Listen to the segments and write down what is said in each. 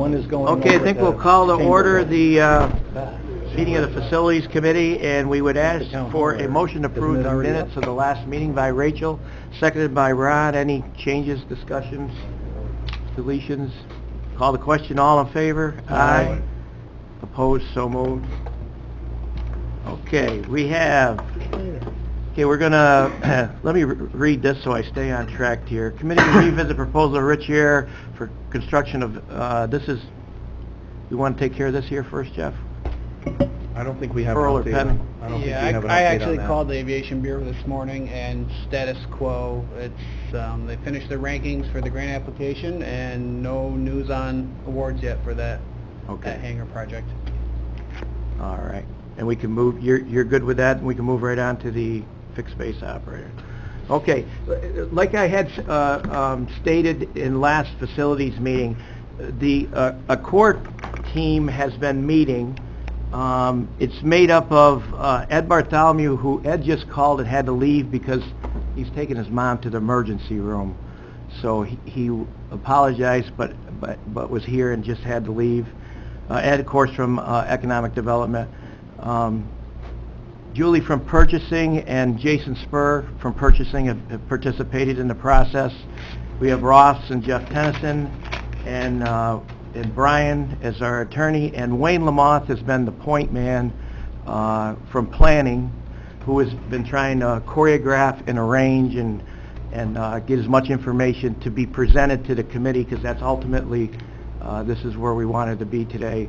one is going Okay, I over think the we'll call to chamber order one. the meeting of the Facilities Committee, and we would ask town for hall a motion to area. approve Isn't it the already minutes up? of the last meeting by Rachel, seconded by Ron. Any changes, discussions, deletions? Call the question, all in favor? Aye. Opposed, so moved. Okay, we have, we're gonna, let me read this so I stay on track here. Committee to revisit proposal of Rich Air for construction of, this is, we want to take care of this here first, Jeff? I don't think we have an Pearl or update. Penn? I don't think we Yeah, have an I update actually on that. called the Aviation Bureau this morning, and status quo, it's, they finished their rankings for the grant application, and no news on awards yet for that hangar project. All right, and we can move, you're good with that, and we can move right on to the fixed base operator. Okay, like I had stated in last facilities meeting, the Accord team has been meeting. It's made up of Ed Bartholomew, who Ed just called and had to leave because he's taking his mom to the emergency room. So he apologized, but was here and just had to leave. Ed, of course, from Economic Development. Julie from Purchasing and Jason Spur from Purchasing have participated in the process. We have Ross and Jeff Tennyson and Brian as our attorney, and Wayne Lamothe has been the point man from planning, who has been trying to choreograph and arrange and get as much information to be presented to the committee, because that's ultimately, this is where we wanted to be today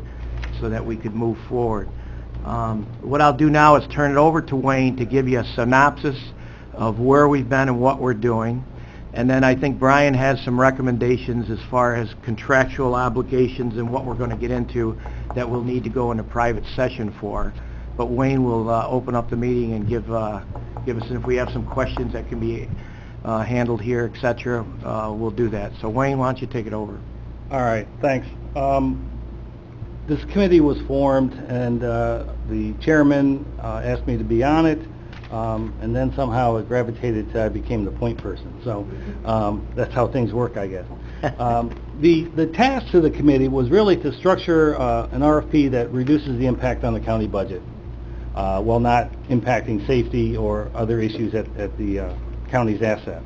so that we could move forward. What I'll do now is turn it over to Wayne to give you a synopsis of where we've been and what we're doing. And then I think Brian has some recommendations as far as contractual obligations and what we're going to get into that we'll need to go into private session for. But Wayne will open up the meeting and give us, and if we have some questions that can be handled here, etc., we'll do that. So Wayne, why don't you take it over? All right, thanks. This committee was formed, and the chairman asked me to be on it, and then somehow it gravitated to I became the point person. So that's how things work, I guess. The task to the committee was really to structure an RFP that reduces the impact on the county budget, while not impacting safety or other issues at the county's asset.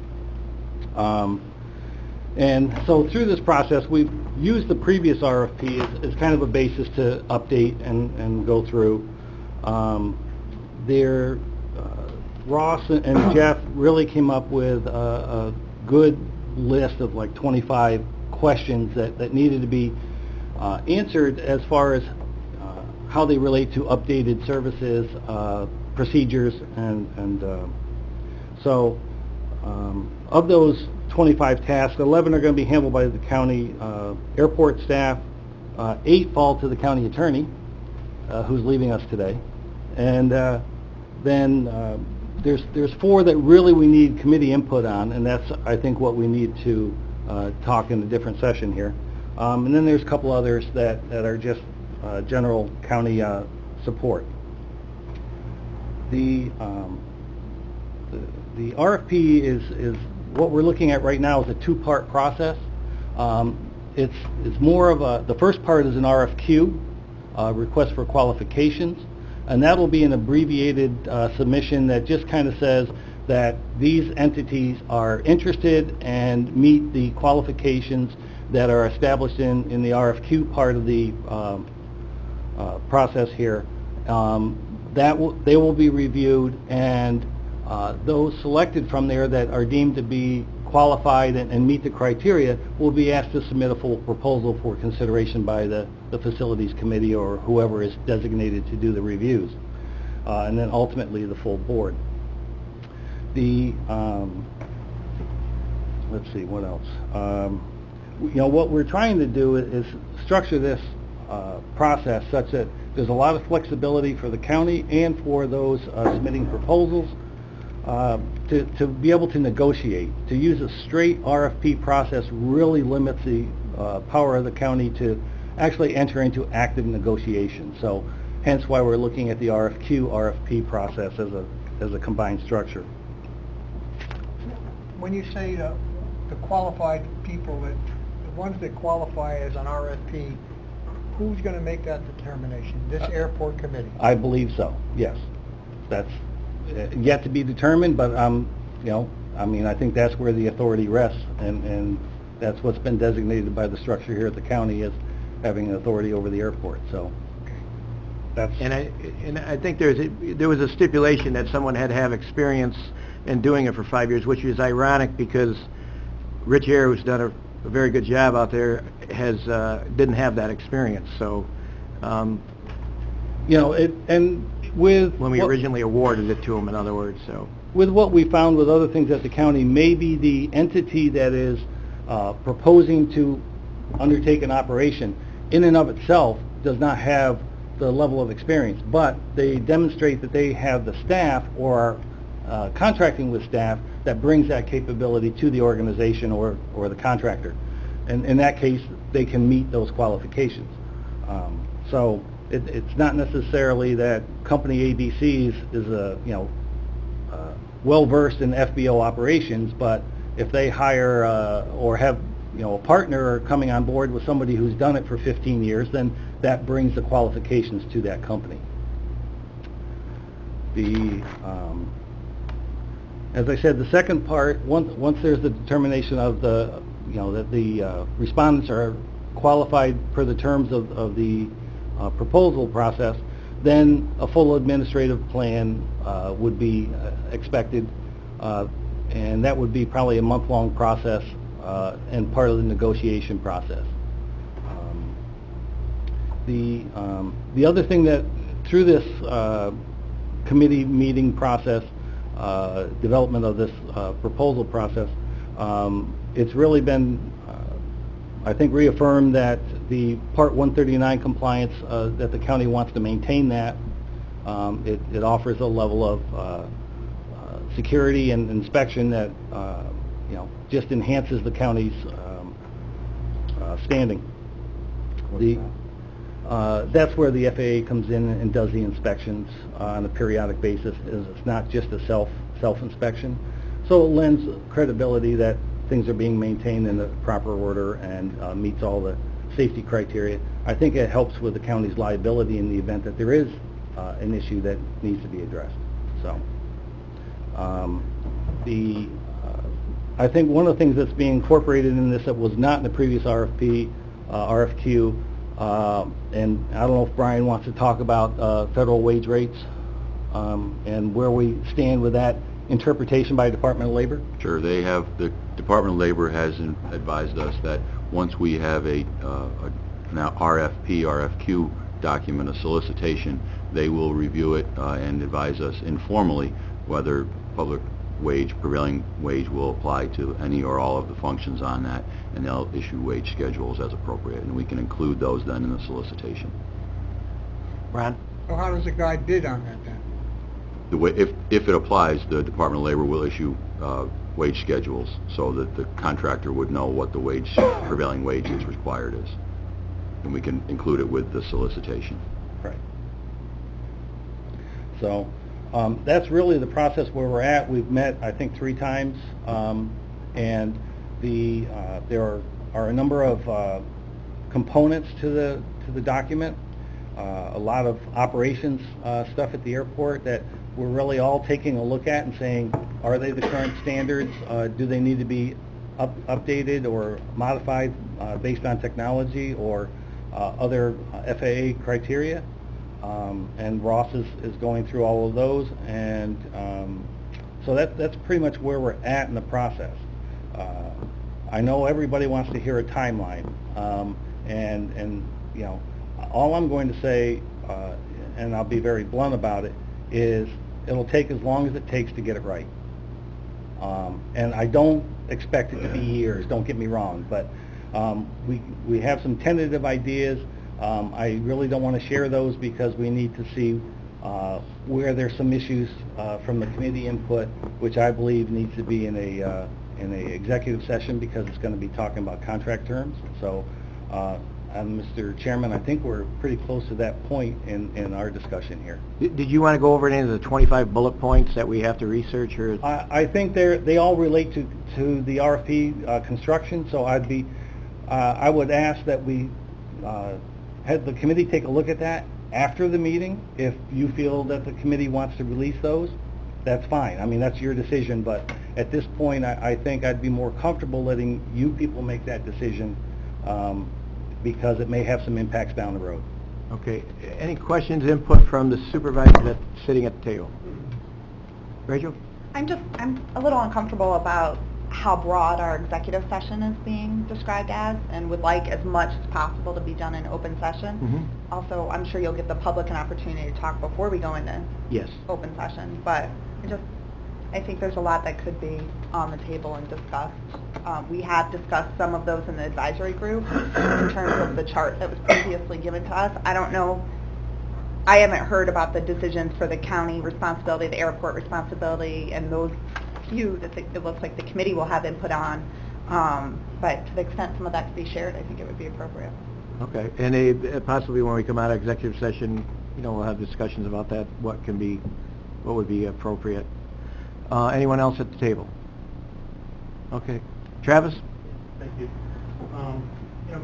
And so through this process, we've used the previous RFP as kind of a basis to update and go through. Ross and Jeff really came up with a good list of like 25 questions that needed to be answered as far as how they relate to updated services, procedures, and so of those 25 tasks, 11 are going to be handled by the county airport staff, 8 fall to the county attorney, who's leaving us today, and then there's 4 that really we need committee input on, and that's, I think, what we need to talk in a different session here. And then there's a couple others that are just general county support. The RFP is what we're looking at right now is a 2-part process. It's more of the first part is an RFQ, request for qualifications, and that'll be an abbreviated submission that just kind of says that these entities are interested and meet the qualifications that are established in the RFQ part of the process here. They will be reviewed, and those selected from there that are deemed to be qualified and meet the criteria will be asked to submit a full proposal for consideration by the facilities committee or whoever is designated to do the reviews, and then ultimately the full board. Let's see, what else? What we're trying to do is structure this process such that there's a lot of flexibility for the county and for those submitting proposals to be able to negotiate. To use a straight RFP process really limits the power of the county to actually enter into active negotiations. So hence why we're looking at the RFP process as a combined structure. When you say the qualified people that the ones that qualify as an RFP, who's going to make that determination? This airport committee? I believe so, yes. That's yet to be determined, but, you know, I mean, I think that's where the authority rests, and that's what's been designated by the structure here at the county as having authority over the airport, so that's... And I think there was a stipulation that someone had to have experience in doing it for 5 years, which is ironic because Rich Air, who's done a very good job out there, didn't have that experience. So, you know, and with... when we originally awarded it to him, in other words, so... With what we found with other things at the county, maybe the entity that is proposing to undertake an operation in and of itself does not have the level of experience, but they demonstrate that they have the staff or are contracting with staff that brings that capability to the organization or the contractor. And in that case, they can meet those qualifications. So it's not necessarily that company ABC is a, you know, well-versed in FBO operations, but if they hire or have, you know, a partner coming on board with somebody who's done it for 15 years, then that brings the qualifications to that company. As I said, the second part, once there's the determination of the, you know, that the respondents are qualified per the terms of the proposal process, then a full administrative plan would be expected, and that would be probably a month-long process and part of the negotiation process. The other thing that, through this committee meeting process, development of this proposal process, it's really been, I think, reaffirmed that the Part 139 compliance, that the county wants to maintain that. It offers a level of security and inspection that, you know, just enhances the county's standing. That's where the FAA comes in and does the inspections on a periodic basis. It's not just a self-inspection. So it lends credibility that things are being maintained in the proper order and meets all the safety criteria. I think it helps with the county's liability in the event that there is an issue that needs to be addressed. So, I think one of the things that's being incorporated in this that was not in the previous RFP, RFQ, and I don't know if Brian wants to talk about federal wage rates and where we stand with that interpretation by Department of Labor. Sure, the Department of Labor has advised us that once we have a now RFP, RFQ document, a solicitation, they will review it and advise us informally whether public wage, prevailing wage will apply to any or all of the functions on that, and they'll issue wage schedules as appropriate, and we can include those then in the solicitation. Ron? So how does the guy bid on that then? The way, if it applies, the Department of Labor will issue wage schedules so that the contractor would know what the wage, prevailing wage is required is. And we can include it with the solicitation. Right. So that's really the process where we're at. We've met, I think, 3 times, and there are a number of components to the document. A lot of operations stuff at the airport that we're really all taking a look at and saying, are they the current standards? Do they need to be updated or modified based on technology or other FAA criteria? And Ross is going through all of those, and so that's pretty much where we're at in the process. I know everybody wants to hear a timeline, and you know, all I'm going to say, and I'll be very blunt about it, is it'll take as long as it takes to get it right. And I don't expect it to be years, don't get me wrong, but we have some tentative ideas. I really don't want to share those because we need to see where there's some issues from the committee input, which I believe needs to be in a executive session because it's going to be talking about contract terms. So, Mr. Chairman, I think we're pretty close to that point in our discussion here. Did you want to go over any of the 25 bullet points that we have to research? Or I think they all relate to the RFP construction, so I'd be I would ask that we have the committee take a look at that after the meeting. If you feel that the committee wants to release those, that's fine. I mean, that's your decision, but at this point, I think I'd be more comfortable letting you people make that decision, because it may have some impacts down the road. Okay, any questions, input from the supervisor that's sitting at the table? Rachel? I'm a little uncomfortable about how broad our executive session is being described as, and would like as much as possible to be done in open session. Also, I'm sure you'll give the public an opportunity to talk before we go into Yes. open session, but I think there's a lot that could be on the table and discussed. We have discussed some of those in the advisory group in terms of the chart that was previously given to us. I don't know, I haven't heard about the decisions for the county responsibility, the airport responsibility, and those few that it looks like the committee will have input on. But to the extent some of that could be shared, I think it would be appropriate. Okay, and possibly when we come out of executive session, we'll have discussions about that, what would be appropriate. Anyone else at the table? Okay. Travis? Thank you.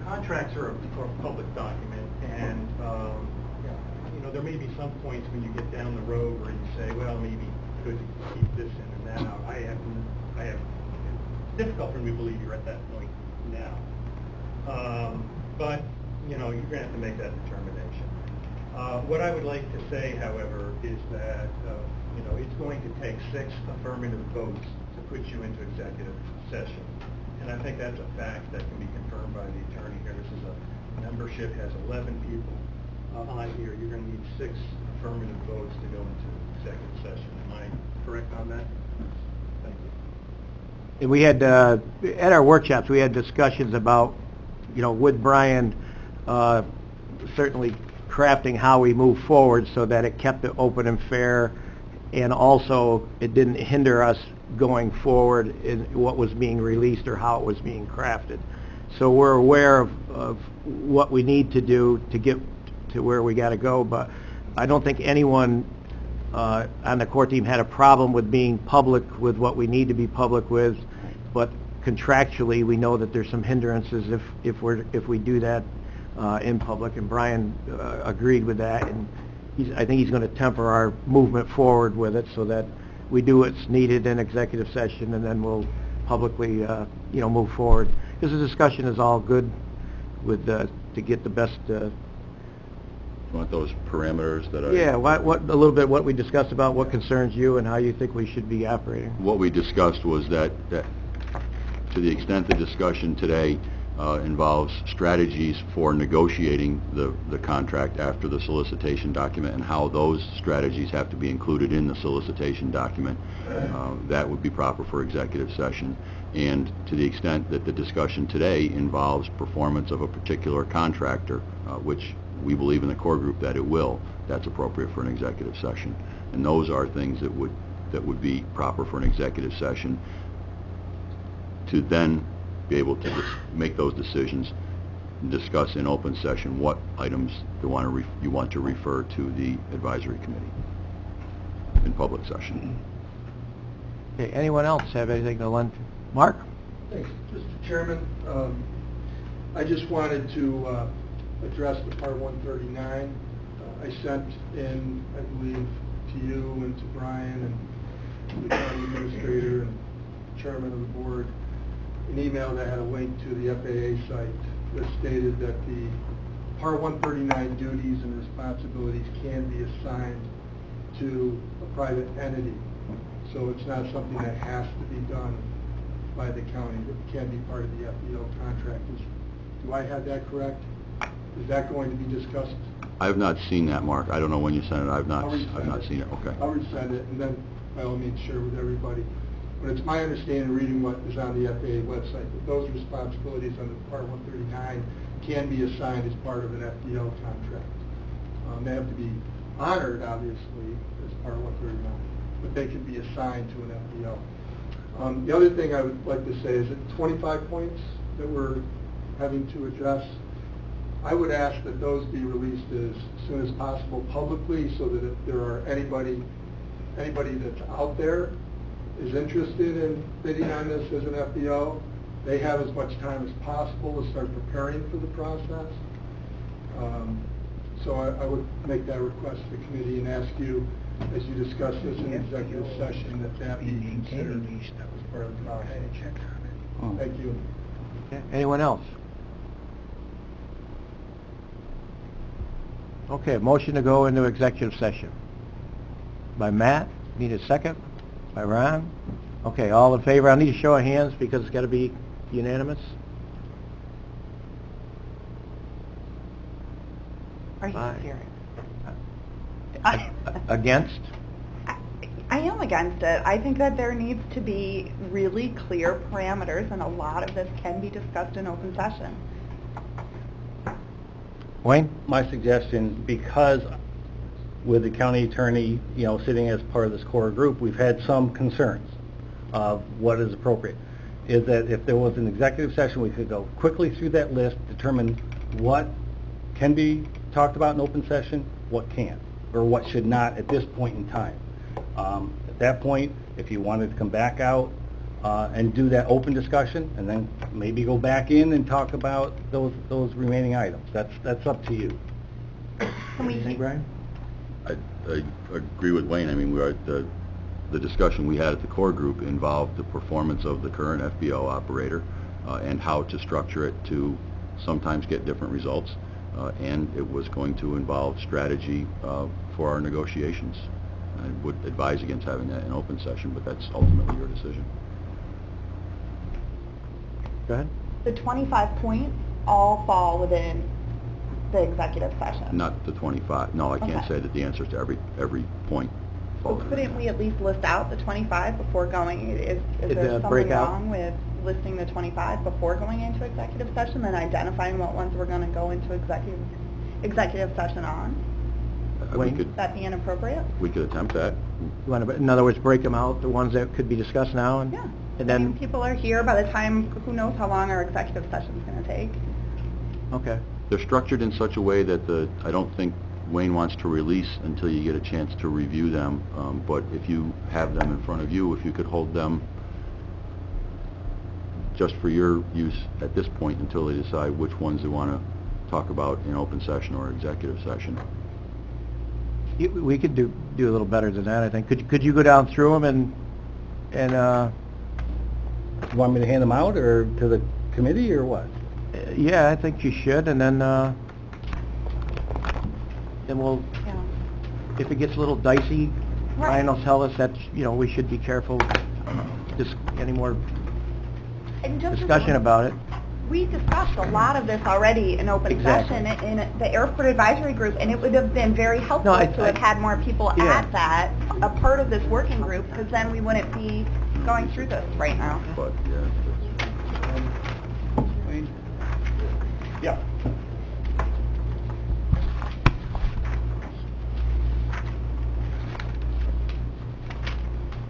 Contracts are a public document, and there may be some points when you get down the road where you say, well, maybe could keep this in and that out. I have it's difficult for me to believe you're at that point now. But you're going to have to make that determination. What I would like to say, however, is that it's going to take 6 affirmative votes to put you into executive session. And I think that's a fact that can be confirmed by the attorney here. This is a membership, has 11 people on here. You're going to need 6 affirmative votes to go into executive session. Am I correct on that? Thank you. And we had, at our workshops, we had discussions about, with Brian, certainly crafting how we move forward so that it kept it open and fair, and also it didn't hinder us going forward in what was being released or how it was being crafted. So we're aware of what we need to do to get to where we got to go, but I don't think anyone on the core team had a problem with being public with what we need to be public with, but contractually we know that there's some hindrances if we do that in public, and Brian agreed with that, and I think he's going to temper our movement forward with it so that we do what's needed in executive session, and then we'll publicly move forward. Because the discussion is all good with to get the best. You want those parameters that I... Yeah, what a little bit what we discussed about what concerns you and how you think we should be operating. What we discussed was that to the extent the discussion today involves strategies for negotiating the contract after the solicitation document and how those strategies have to be included in the solicitation document, that would be proper for executive session. And to the extent that the discussion today involves performance of a particular contractor, which we believe in the core group that it will, that's appropriate for an executive session. And those are things that would be proper for an executive session to then be able to make those decisions and discuss in open session what items you want to refer to the advisory committee in public session. Okay, anyone else have anything to lend? Mark? Thanks, Mr. Chairman. I just wanted to address the Part 139. I sent in, I believe, to you and to Brian and to the county administrator and chairman of the board an email that had a link to the FAA site that stated that the Part 139 duties and responsibilities can be assigned to a private entity. So it's not something that has to be done by the county. It can be part of the FBO contract. Do I have that correct? Is that going to be discussed? I have not seen that, Mark. I don't know when you sent it. I've not seen it. Okay. I'll resend it, and then by all means share with everybody. But it's my understanding, reading what is on the FAA website, that those responsibilities under Part 139 can be assigned as part of an FBO contract. They have to be honored, obviously, as Part 139, but they can be assigned to an FBO. The other thing I would like to say is that 25 points that we're having to address, I would ask that those be released as soon as possible publicly, so that if there are anybody that's out there is interested in bidding on this as an FBO, they have as much time as possible to start preparing for the process. So I would make that request to the committee and ask you, as you discuss this in executive session, that be considered as part of the process. Thank you. Okay. Anyone else? Okay, motion to go into executive session. By Matt, need a second? By Ron? Okay, all in favor? I need a show of hands because it's got to be unanimous. Are you Aye. serious? Against? I am against it. I think that there needs to be really clear parameters, and a lot of this can be discussed in open session. Wayne? My suggestion, because with the county attorney, sitting as part of this core group, we've had some concerns of what is appropriate, is that if there was an executive session, we could go quickly through that list, determine what can be talked about in open session, what can't, or what should not at this point in time. At that point, if you wanted to come back out and do that open discussion, and then maybe go back in and talk about those remaining items, that's up to you. Can we, Brian? I agree with Wayne. I mean, the discussion we had at the core group involved the performance of the current FBO operator and how to structure it to sometimes get different results, and it was going to involve strategy for our negotiations. I would advise against having that in open session, but that's ultimately your decision. Go ahead. the 25 points all fall within the executive session? Not the 25. No, I can't Okay. say that the answers to every point fall. Well, couldn't we at least list out the 25 before going? Is Did there the something breakout- wrong with listing the 25 before going into executive session, then identifying what ones we're going to go into executive session on? We Wayne? could Would that be inappropriate? we could attempt that. You want to, in other words, break them out, the ones that could be discussed now? And, Yeah. And I mean, then, people are here by the time, who knows how long our executive session's going to take. okay. They're structured in such a way that I don't think Wayne wants to release until you get a chance to review them. But if you have them in front of you, if you could hold them just for your use at this point until they decide which ones they want to talk about in open session or executive session. We could do a little better than that, I think. Could you go down through them and You want me to hand them out, or to the committee, or what? yeah, I think you should, and then we'll, Yeah. if it gets a little dicey, Right. Ryan will tell us that, we should be careful, just any more And just as- discussion about it. We discussed a lot of this already in open Exactly. session in the Airport Advisory Group, and it would have been very helpful No, I- to have had more people Yeah. at that, a part of this working group, because then we wouldn't be going through this right now. But, yeah, Wayne? Yeah.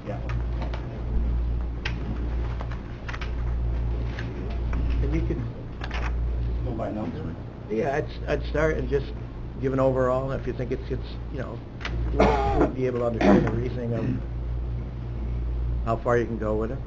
Yeah. And you could, Go by numbers. yeah, I'd start and just give an overall, if you think it's, we'll be able to understand the reasoning of how far you can go with it.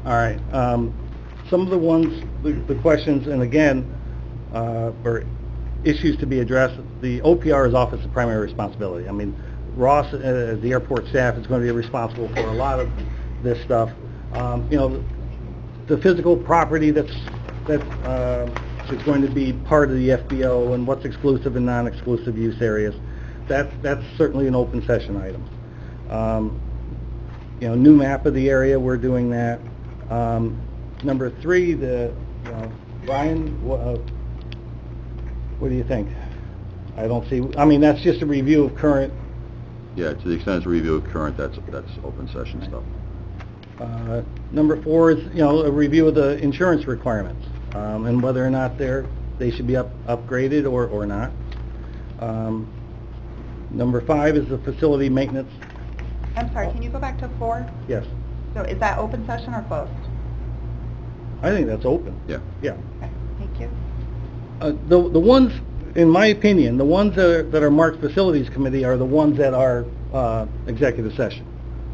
All right, some of the ones, the questions, and again, or issues to be addressed, the OPR's Office of Primary Responsibility. I mean, Ross, as the airport staff, is going to be responsible for a lot of this stuff. The physical property that is going to be part of the FBO, and what's exclusive and non-exclusive use areas, that's certainly an open session item. New map of the area, we're doing that. Number 3, Brian, what do you think? I don't see, that's just a review of current. yeah, to the extent it's a review of current, that's open session stuff. Number 4 is, a review of the insurance requirements, and whether or not they should be upgraded or not. Number 5 is the facility maintenance. I'm sorry, can you go back to 4? Yes, So is that open session or closed? I think that's open. Yeah. Yeah. Okay, thank you. The ones, in my opinion, the ones that are marked Facilities Committee are the ones that are executive session.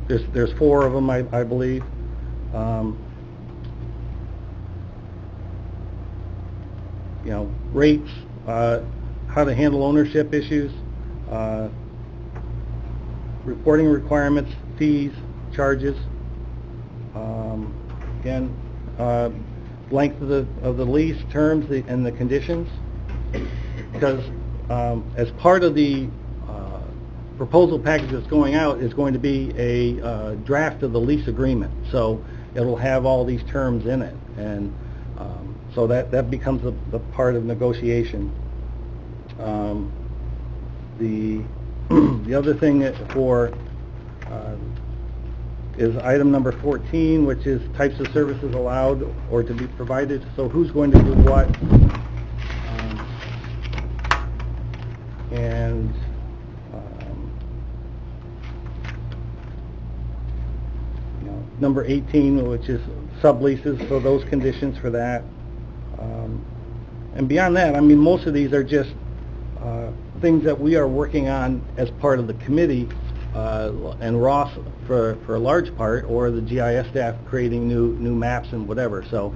There's 4 of them, I believe. You know, rates, how to handle ownership issues, reporting requirements, fees, charges. Again, length of the lease, terms, and the conditions. Because as part of the proposal package that's going out is going to be a draft of the lease agreement. So it'll have all these terms in it, and so that becomes the part of negotiation. The other thing for is item number 14, which is types of services allowed or to be provided. So who's going to do what? And you know, number 18, which is subleases, so those conditions for that. And beyond that, I mean, most of these are just things that we are working on as part of the committee, and Ross for a large part, or the GIS staff creating new maps and whatever. So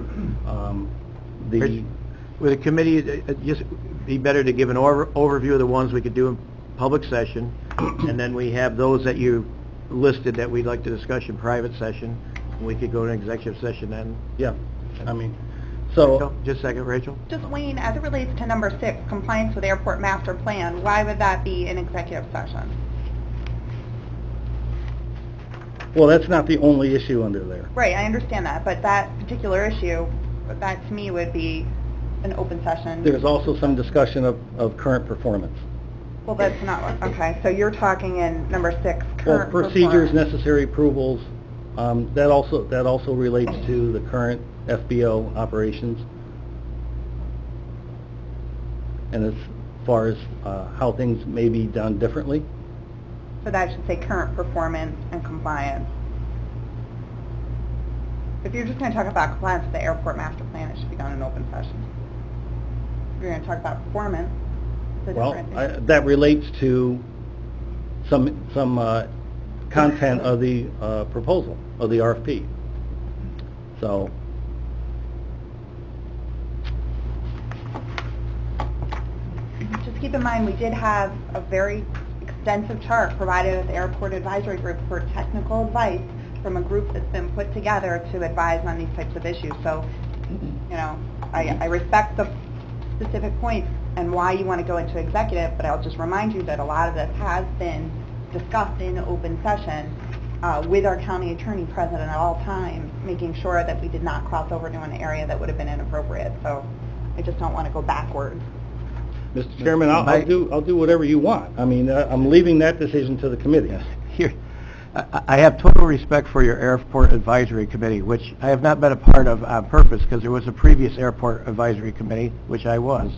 With a committee, it'd just be better to give an overview of the ones we could do in public session, and then we have those that you listed that we'd like to discuss in private session. We could go to executive session then. yeah, I mean, so Rachel, just a second, Rachel. Just Wayne, as it relates to number 6, compliance with airport master plan, why would that be an executive session? well, that's not the only issue under there. Right, I understand that, but that particular issue, that to me would be an open session. There's also some discussion of current performance. Well, that's not, okay, so you're talking in number 6, Well, current procedures, performance. necessary approvals, that also relates to the current FBO operations. And as far as how things may be done differently. So that should say current performance and compliance. If you're just going to talk about compliance with the airport master plan, it should be done in open session. If you're going to talk about performance, it's a Well, different thing. that relates to some content of the proposal, of the RFP. So, Just keep in mind, we did have a very extensive chart provided with the Airport Advisory Group for technical advice from a group that's been put together to advise on these types of issues. So, you know, I respect the specific points and why you want to go into executive, but I'll just remind you that a lot of this has been discussed in open session with our county attorney present at all times, making sure that we did not cross over to an area that would have been inappropriate. So I just don't want to go backwards. Mr. Chairman, I'll do whatever you want. I mean, I'm leaving that decision to the committee. Here, I have total respect for your Airport Advisory Committee, which I have not been a part of on purpose, because there was a previous Airport Advisory Committee, which I was,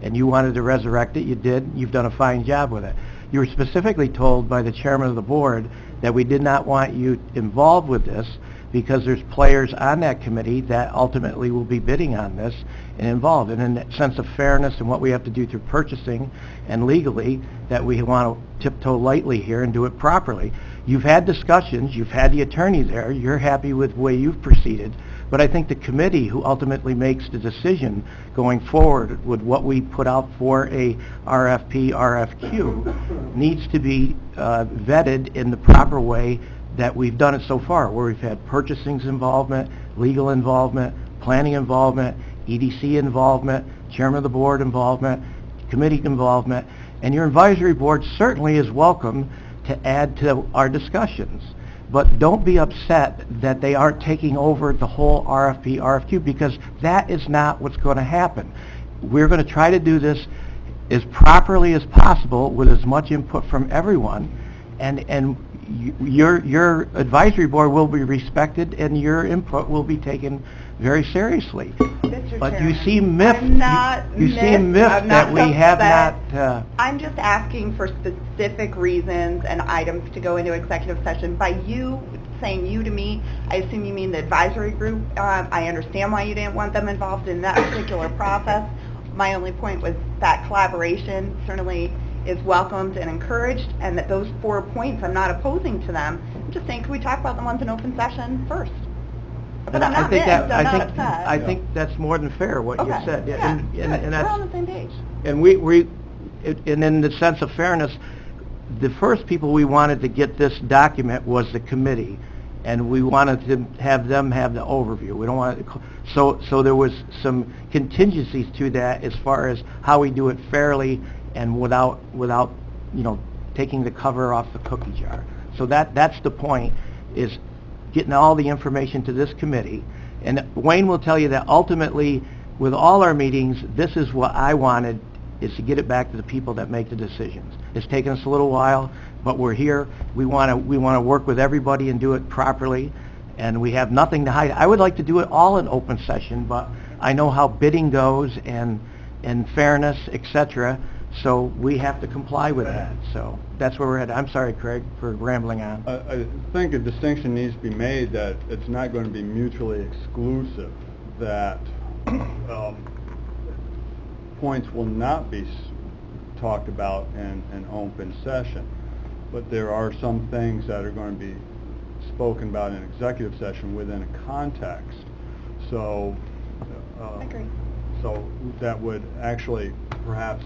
and you wanted to resurrect it. You did. You've done a fine job with it. You were specifically told by the chairman of the board that we did not want you involved with this because there's players on that committee that ultimately will be bidding on this and involved. And in that sense of fairness and what we have to do through purchasing and legally, that we want to tiptoe lightly here and do it properly. You've had discussions, you've had the attorney there, you're happy with the way you've proceeded, but I think the committee who ultimately makes the decision going forward with what we put out for a RFP, RFQ, needs to be vetted in the proper way that we've done it so far, where we've had purchasing's involvement, legal involvement, planning involvement, EDC involvement, chairman of the board involvement, committee involvement, and your advisory board certainly is welcome to add to our discussions. But don't be upset that they aren't taking over the whole RFP, RFQ, because that is not what's going to happen. We're going to try to do this as properly as possible with as much input from everyone, and your advisory board will be respected and your input will be taken very seriously. Mr. But you Chairman, seem miffed. I'm not You seem miffed. miffed I'm that we have upset. not, I'm just asking for specific reasons and items to go into executive session. By you saying you to me, I assume you mean the advisory group. I understand why you didn't want them involved in that particular process. My only point was that collaboration certainly is welcomed and encouraged, and that those 4 points, I'm not opposing to them. I'm just saying, can we talk about the ones in open session first? But I'm not miffed, I'm not upset. I think that's more than fair, what you Okay, said. yeah, And good. that's, We're on the same page. and and in the sense of fairness, the first people we wanted to get this document was the committee, and we wanted to have them have the overview. We don't want, so there was some contingencies to that as far as how we do it fairly and without, you know, taking the cover off the cookie jar. So that's the point, is getting all the information to this committee. And Wayne will tell you that ultimately, with all our meetings, this is what I wanted, is to get it back to the people that make the decisions. It's taken us a little while, but we're here. We want to work with everybody and do it properly, and we have nothing to hide. I would like to do it all in open session, but I know how bidding goes and fairness, etc., so we have to comply with that. So that's where we're at. I'm sorry, Craig, for rambling on. I think a distinction needs to be made that it's not going to be mutually exclusive, that points will not be talked about in an open session, but there are some things that are going to be spoken about in executive session within a context. So, I agree. so that would actually perhaps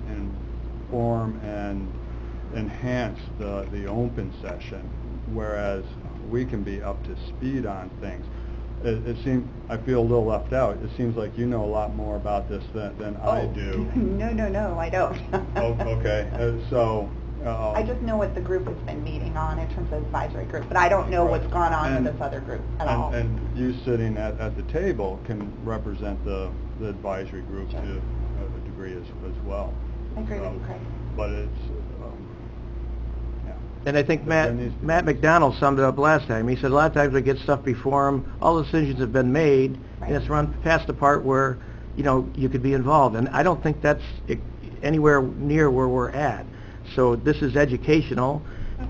inform and enhance the open session, whereas we can be up to speed on things. It seems, I feel a little left out. It seems like you know a lot more about this than I do. No, I don't. Oh, okay, so... I just know what the group has been meeting on in terms of advisory group, but I don't know what's gone on with this other group at all. And you sitting at the table can represent the advisory group to a degree as well. I agree with you, Craig. But it's, yeah. And I think There needs to be- Matt McDonald summed it up last time. He said a lot of times we get stuff before him, all the decisions have been made, Right. and it's run past the part where, you know, you could be involved. And I don't think that's anywhere near where we're at. So this is educational,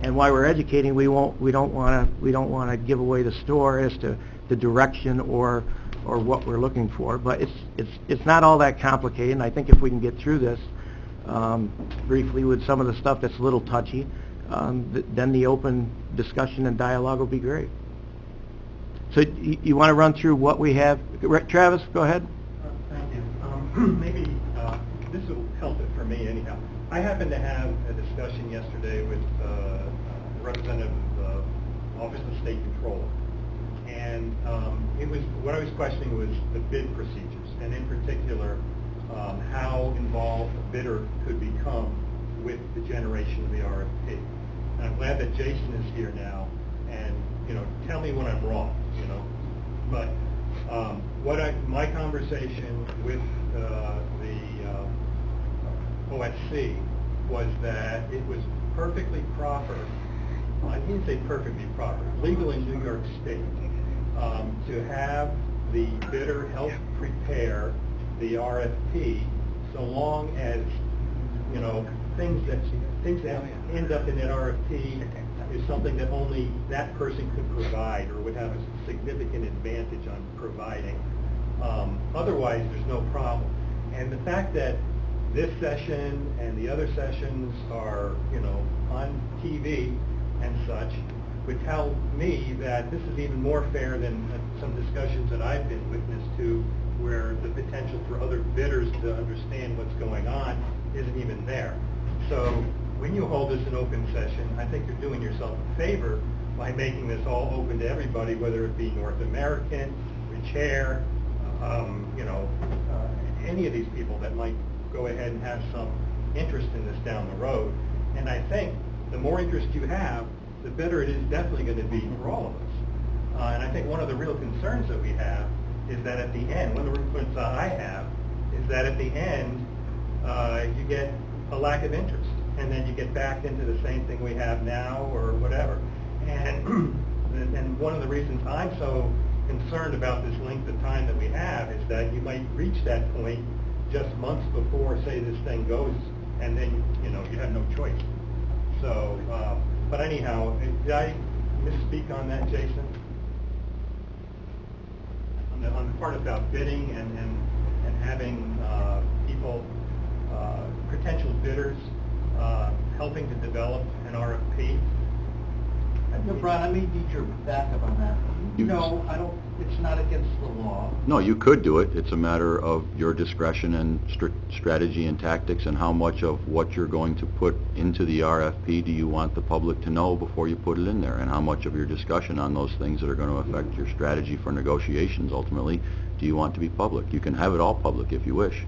and while we're educating, we don't want to give away the store as to the direction or what we're looking for. But it's not all that complicated, and I think if we can get through this briefly with some of the stuff that's a little touchy, then the open discussion and dialogue will be great. So you want to run through what we have? Travis, go ahead. Thank you. Maybe this will help it for me anyhow. I happened to have a discussion yesterday with the representative of the Office of State Controller, and it was, what I was questioning was the bid procedures, and in particular, how involved a bidder could become with the generation of the RFP. And I'm glad that Jason is here now, and, you know, tell me when I'm wrong, you know. But my conversation with the OSC was that it was perfectly proper, I didn't say perfectly proper, legal in New York State, to have the bidder help prepare the RFP, so long as, you know, things that end up in that RFP is something that only that person could provide or would have a significant advantage on providing. Otherwise, there's no problem. And the fact that this session and the other sessions are, you know, on TV and such, would tell me that this is even more fair than some discussions that I've been witness to, where the potential for other bidders to understand what's going on isn't even there. So when you hold this an open session, I think you're doing yourself a favor by making this all open to everybody, whether it be North American, the chair, you know, any of these people that might go ahead and have some interest in this down the road. And I think the more interest you have, the better it is definitely going to be for all of us. And I think one of the real concerns that we have is that at the end, one of the real concerns I have is that at the end, you get a lack of interest, and then you get back into the same thing we have now or whatever. And one of the reasons I'm so concerned about this length of time that we have is that you might reach that point just months before, say, this thing goes, and then, you know, you have no choice. So, but anyhow, did I misspeak on that, Jason? On the part about bidding and having people, potential bidders, helping to develop an RFP? No, Brian, I may need your backup on that. You- No, I don't, it's not against the law. No, you could do it. It's a matter of your discretion and strategy and tactics, and how much of what you're going to put into the RFP do you want the public to know before you put it in there, and how much of your discussion on those things that are going to affect your strategy for negotiations ultimately do you want to be public. You can have it all public if you wish.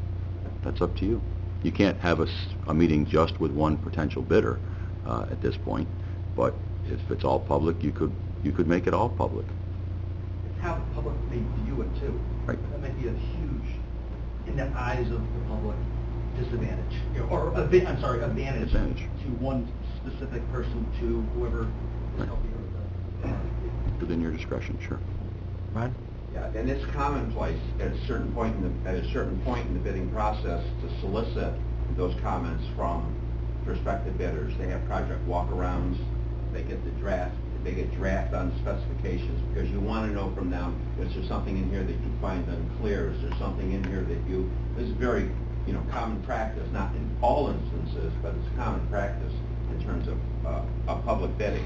That's up to you. You can't have a meeting just with one potential bidder at this point, but if it's all public, you could make it all public. How the public may view it too. Right. That might be a huge, in the eyes of the public, disadvantage, or advantage Advantage. to one specific person, to whoever is Right. helping with the... Within your discretion, sure. Ryan? Yeah, and it's commonplace at a certain point in the bidding process to solicit those comments from prospective bidders. They have project walkarounds, they get draft on specifications, because you want to know from them, is there something in here that you find unclear? Is there something in here that this is very, common practice, not in all instances, but it's common practice in terms of public bidding.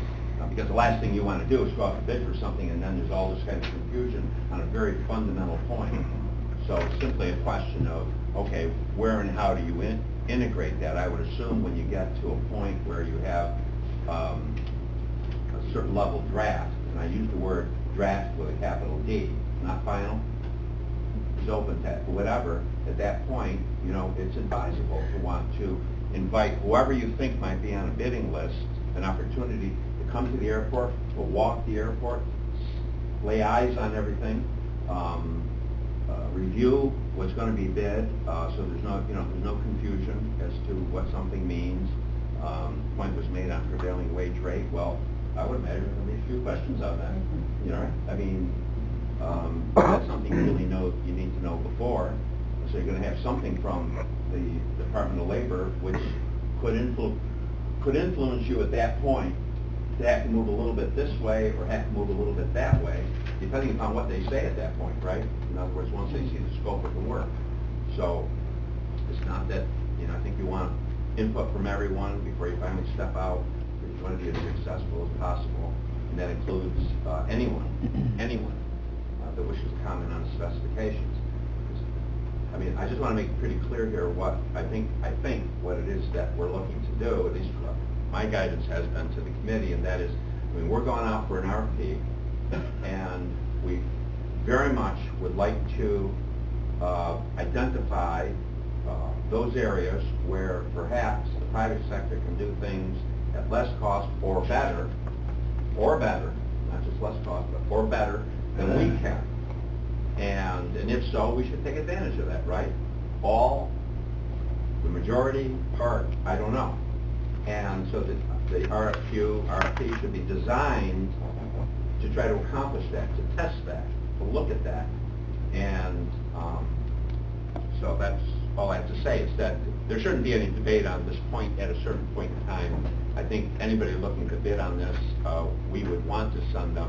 Because the last thing you want to do is go out to bid for something and then there's all this kind of confusion on a very fundamental point. So it's simply a question of, okay, where and how do you integrate that? I would assume when you get to a point where you have a certain level draft, and I use the word draft with a capital D, not final, is open to whatever, at that point, it's advisable to want to invite whoever you think might be on a bidding list an opportunity to come to the airport, to walk the airport, lay eyes on everything, review what's going to be bid, so there's no confusion as to what something means. Point was made on prevailing wage rate. Well, I would imagine there'll be a few questions on that. I mean, that's something you need to know before. So you're going to have something from the Department of Labor which could influence you at that point to have to move a little bit this way or have to move a little bit that way, depending upon what they say at that point, right? In other words, once they see the scope of the work. So it's not that, I think you want input from everyone before you finally step out. You want to be as successful as possible, and that includes anyone that wishes to comment on the specifications. I mean, I just want to make it pretty clear here what I think what it is that we're looking to do, at least my guidance has been to the committee, and that is, we're going out for an RFP, and we very much would like to identify those areas where perhaps the private sector can do things at less cost or better, not just less cost, but or better than we can. And if so, we should take advantage of that, right? All, the majority, part, I don't know. And so the RFP should be designed to try to accomplish that, to test that, to look at that. And so that's all I have to say, is that there shouldn't be any debate on this point at a certain point in time. I think anybody looking to bid on this, we would want to send it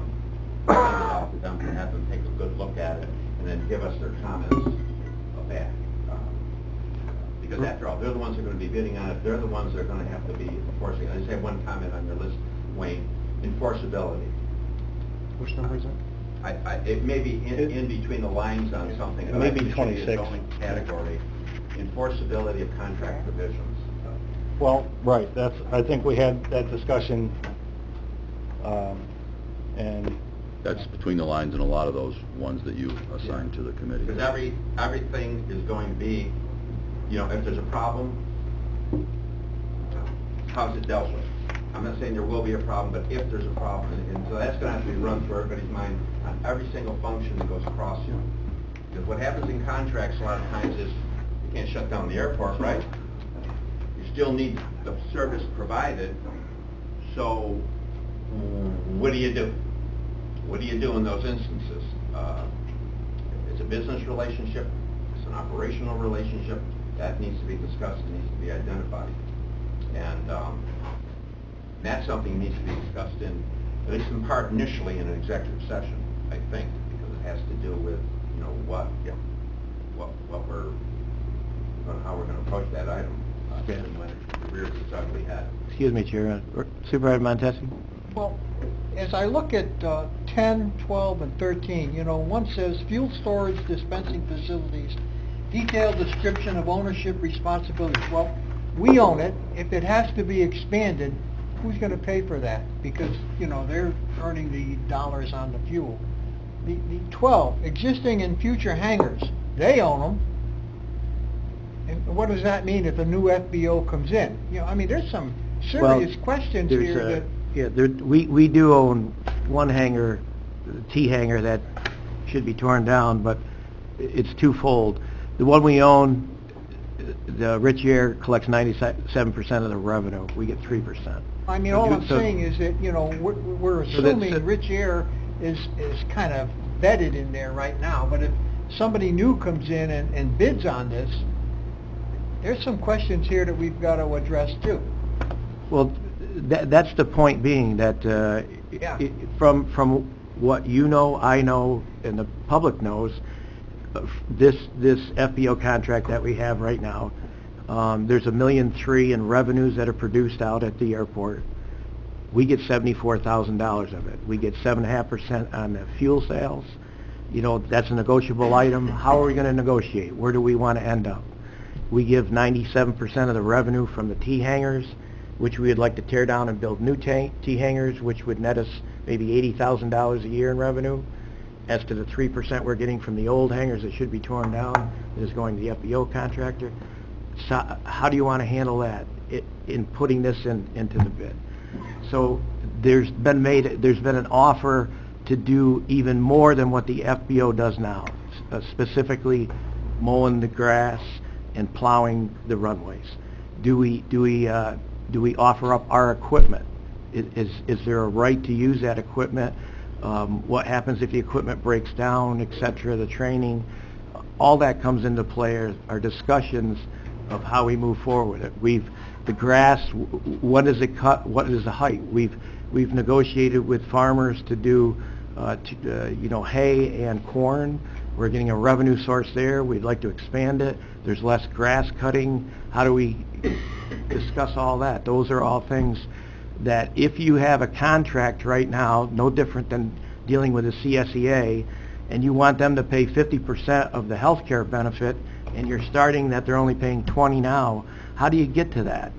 out to them, and have them take a good look at it, and then give us their comments back. Because after all, they're the ones who are going to be bidding on it. They're the ones that are going to have to be enforcing. I just have one comment on your list, Wayne. Enforceability. Which number is it? It may be in between the lines on something. It may be but I think it should 26. its own category. Enforceability of contract provisions. Well, right, I think we had that discussion, and... That's between the lines in a lot of those ones that you assigned to the committee. Because everything is going to be, if there's a problem, how's it dealt with? I'm not saying there will be a problem, but if there's a problem, and so that's going to have to be run through everybody's mind on every single function that goes across you. Because what happens in contracts a lot of times is you can't shut down the airport, right? You still need the service provided, so what do you do? What do you do in those instances? it's a business relationship, it's an operational relationship, that needs to be discussed and needs to be identified. And that's something that needs to be discussed in, at least in part initially, in an executive session, I think, because it has to do with, you know, what we're, how we're going to approach that item. Okay. When it rears its ugly head. Excuse me, Chair. Supervisor Montesi? Well, as I look at 10, 12, and 13, you know, one says fuel storage dispensing facilities, detailed description of ownership responsibilities. Well, we own it. If it has to be expanded, who's going to pay for that? Because, you know, they're earning the dollars on the fuel. The 12, existing and future hangars, they own them. And what does that mean if a new FBO comes in? You know, I mean, there's some serious questions here that... Yeah, we do own one hangar, the T hangar, that should be torn down, but it's twofold. The one we own, the Rich Air collects 97% of the revenue. We get 3%. I mean, all I'm saying is that, you know, we're assuming Rich Air is kind of vetted in there right now, but if somebody new comes in and bids on this, there's some questions here that we've got to address too. Well, that's the point being that from what you know, I know, and the public knows, this FBO contract that we have right now, there's $1.3 million in revenues that are produced out at the airport. We get $74,000 of it. We get 7.5% on the fuel sales. You know, that's a negotiable item. How are we going to negotiate? Where do we want to end up? We give 97% of the revenue from the T hangars, which we would like to tear down and build new T hangars, which would net us maybe $80,000 a year in revenue. As to the 3% we're getting from the old hangars that should be torn down, that is going to the FBO contractor. So how do you want to handle that in putting this into the bid? So there's been an offer to do even more than what the FBO does now, specifically mowing the grass and plowing the runways. Do we offer up our equipment? Is there a right to use that equipment? What happens if the equipment breaks down, etc., the training? All that comes into play are discussions of how we move forward. The grass, what is it cut, what is the height? We've negotiated with farmers to do you know, hay and corn. We're getting a revenue source there. We'd like to expand it. There's less grass cutting. How do we discuss all that? Those are all things that if you have a contract right now, no different than dealing with a CSEA, and you want them to pay 50% of the health care benefit, and you're starting that they're only paying 20 now, how do you get to that?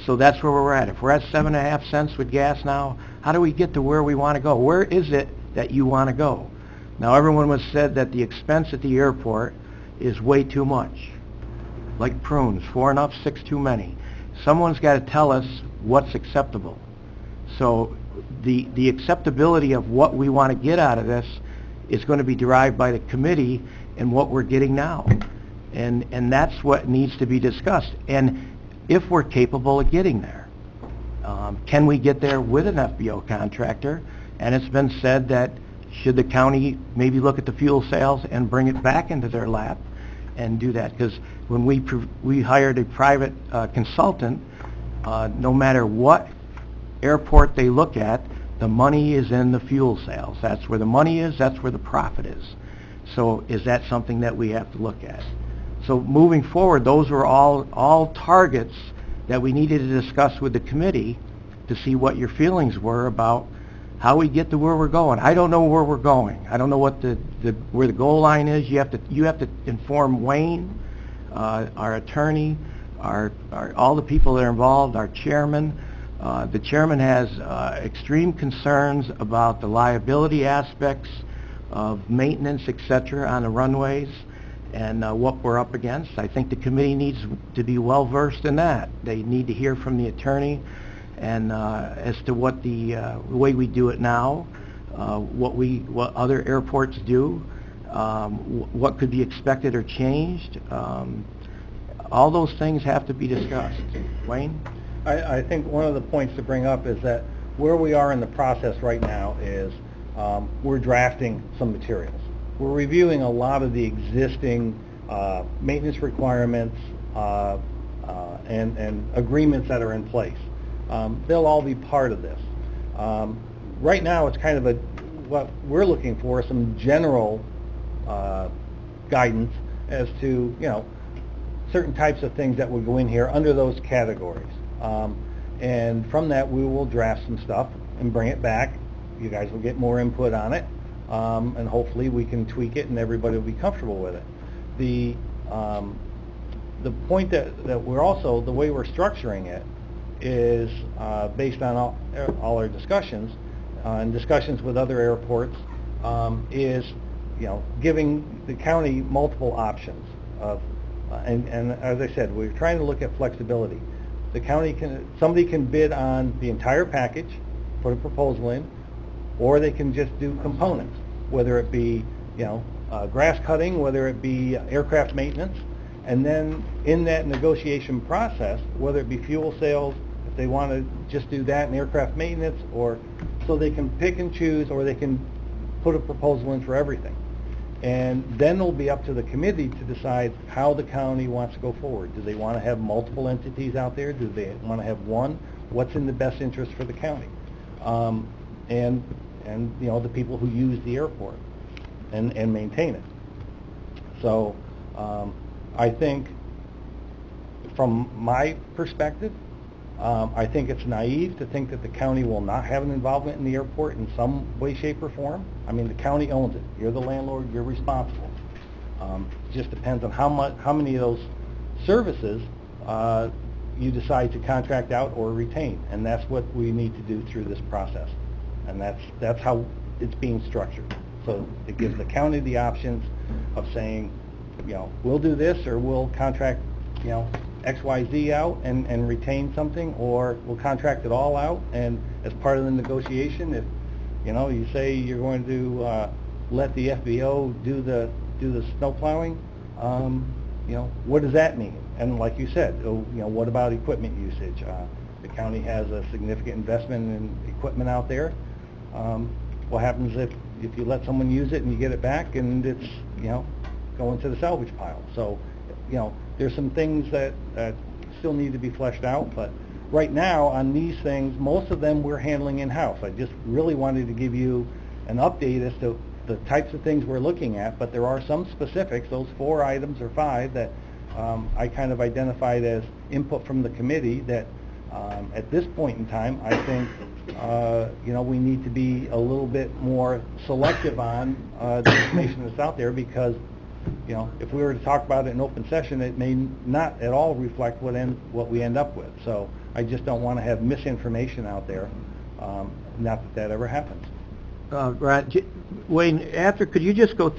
So that's where we're at. If we're at 7.5 cents with gas now, how do we get to where we want to go? Where is it that you want to go? Now, everyone has said that the expense at the airport is way too much. Like prunes, 4 enough, 6 too many. Someone's got to tell us what's acceptable. So the acceptability of what we want to get out of this is going to be derived by the committee and what we're getting now. And that's what needs to be discussed. And if we're capable of getting there. Can we get there with an FBO contractor? And it's been said that should the county maybe look at the fuel sales and bring it back into their lap and do that? Because when we hired a private consultant, no matter what airport they look at, the money is in the fuel sales. That's where the money is, that's where the profit is. So is that something that we have to look at? So moving forward, those were all targets that we needed to discuss with the committee to see what your feelings were about how we get to where we're going. I don't know where we're going. I don't know what where the goal line is. You have to inform Wayne, our attorney, all the people that are involved, our chairman. The chairman has extreme concerns about the liability aspects of maintenance, etc., on the runways and what we're up against. I think the committee needs to be well versed in that. They need to hear from the attorney and as to what the way we do it now, what other airports do, what could be expected or changed. All those things have to be discussed. Wayne? I think one of the points to bring up is that where we are in the process right now is we're drafting some materials. we're reviewing a lot of the existing maintenance requirements and agreements that are in place. They'll all be part of this. Right now, it's kind of what we're looking for, some general guidance as to, certain types of things that would go in here under those categories. And from that, we will draft some stuff and bring it back. You guys will get more input on it, and hopefully we can tweak it and everybody will be comfortable with it. The point that we're also, the way we're structuring it is based on all our discussions and discussions with other airports, is giving the county multiple options of, and as I said, we're trying to look at flexibility. The county somebody can bid on the entire package, put a proposal in, or they can just do components, whether it be grass cutting, whether it be aircraft maintenance, and then in that negotiation process, whether it be fuel sales, if they want to just do that in aircraft maintenance, or so they can pick and choose, or they can put a proposal in for everything. And then it'll be up to the committee to decide how the county wants to go forward. Do they want to have multiple entities out there? Do they want to have one? What's in the best interest for the county? And the people who use the airport and maintain it. So I think from my perspective, I think it's naive to think that the county will not have an involvement in the airport in some way, shape, or form. I mean, the county owns it. You're the landlord. You're responsible. It just depends on how many of those services you decide to contract out or retain, and that's what we need to do through this process. And that's how it's being structured. So it gives the county the options of saying, we'll do this, or we'll contract, XYZ out and retain something, or we'll contract it all out, and as part of the negotiation, if you say you're going to let the FBO do the snow plowing, what does that mean? And like you said, what about equipment usage? The county has a significant investment in equipment out there. What happens if you let someone use it and you get it back and it's going to the salvage pile? So there's some things that still need to be fleshed out, but right now on these things, most of them we're handling in-house. I just really wanted to give you an update as to the types of things we're looking at, but there are some specifics, those 4 items or 5 that I kind of identified as input from the committee that at this point in time, I think we need to be a little bit more selective on the information that's out there, because if we were to talk about it in open session, it may not at all reflect what we end up with. So I just don't want to have misinformation out there. Not that ever happens. Wayne, could you just go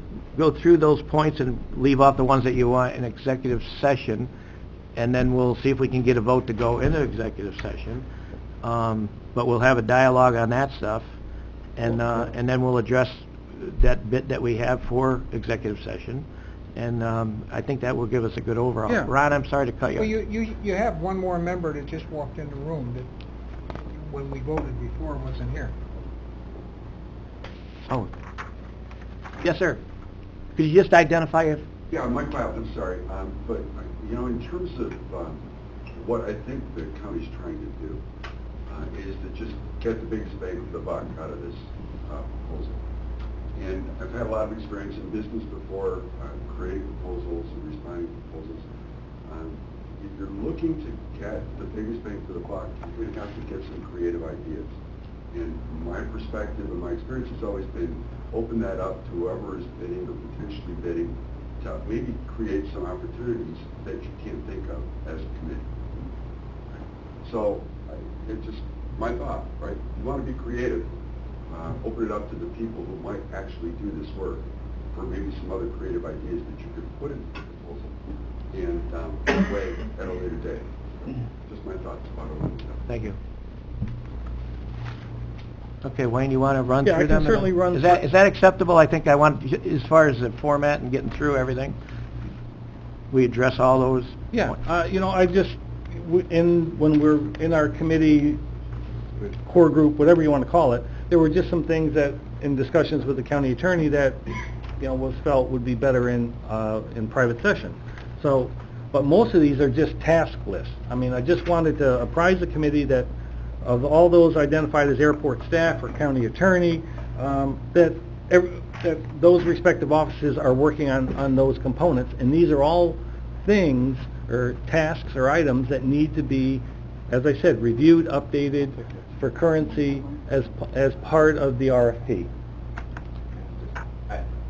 through those points and leave off the ones that you want in executive session, and then we'll see if we can get a vote to go into executive session. But we'll have a dialogue on that stuff, and then we'll address that bit that we have for executive session. And I think that will give us a good overall. Yeah. Ron, I'm sorry to cut you. Well, you have one more member that just walked in the room that, when we voted before, wasn't here. Oh. Yes, sir. Could you just identify if... Yeah, Mike Platt, I'm sorry. But, in terms of what I think the county's trying to do is to just get the biggest bang for the buck out of this proposal. And I've had a lot of experience in business before, creating proposals and responding to proposals. If you're looking to get the biggest bang for the buck, you're going to have to get some creative ideas. And my perspective and my experience has always been open that up to whoever is bidding or potentially bidding to maybe create some opportunities that you can't think of as a committee. So it's just my thought, right? You want to be creative. Open it up to the people who might actually do this work for maybe some other creative ideas that you could put into the proposal and weigh at a later date. Just my thoughts about it. Thank you. Okay, Wayne, you want to run Yeah, through I can them? certainly run Is through- that acceptable? I think I want, as far as the format and getting through everything, we address all those? Yeah, points? I just, when we're in our committee, core group, whatever you want to call it, there were just some things that, in discussions with the county attorney, that was felt would be better in private session. So, but most of these are just task lists. I mean, I just wanted to apprise the committee that of all those identified as airport staff or county attorney, that those respective offices are working on those components, and these are all things or tasks or items that need to be, as I said, reviewed, updated for currency as part of the RFP.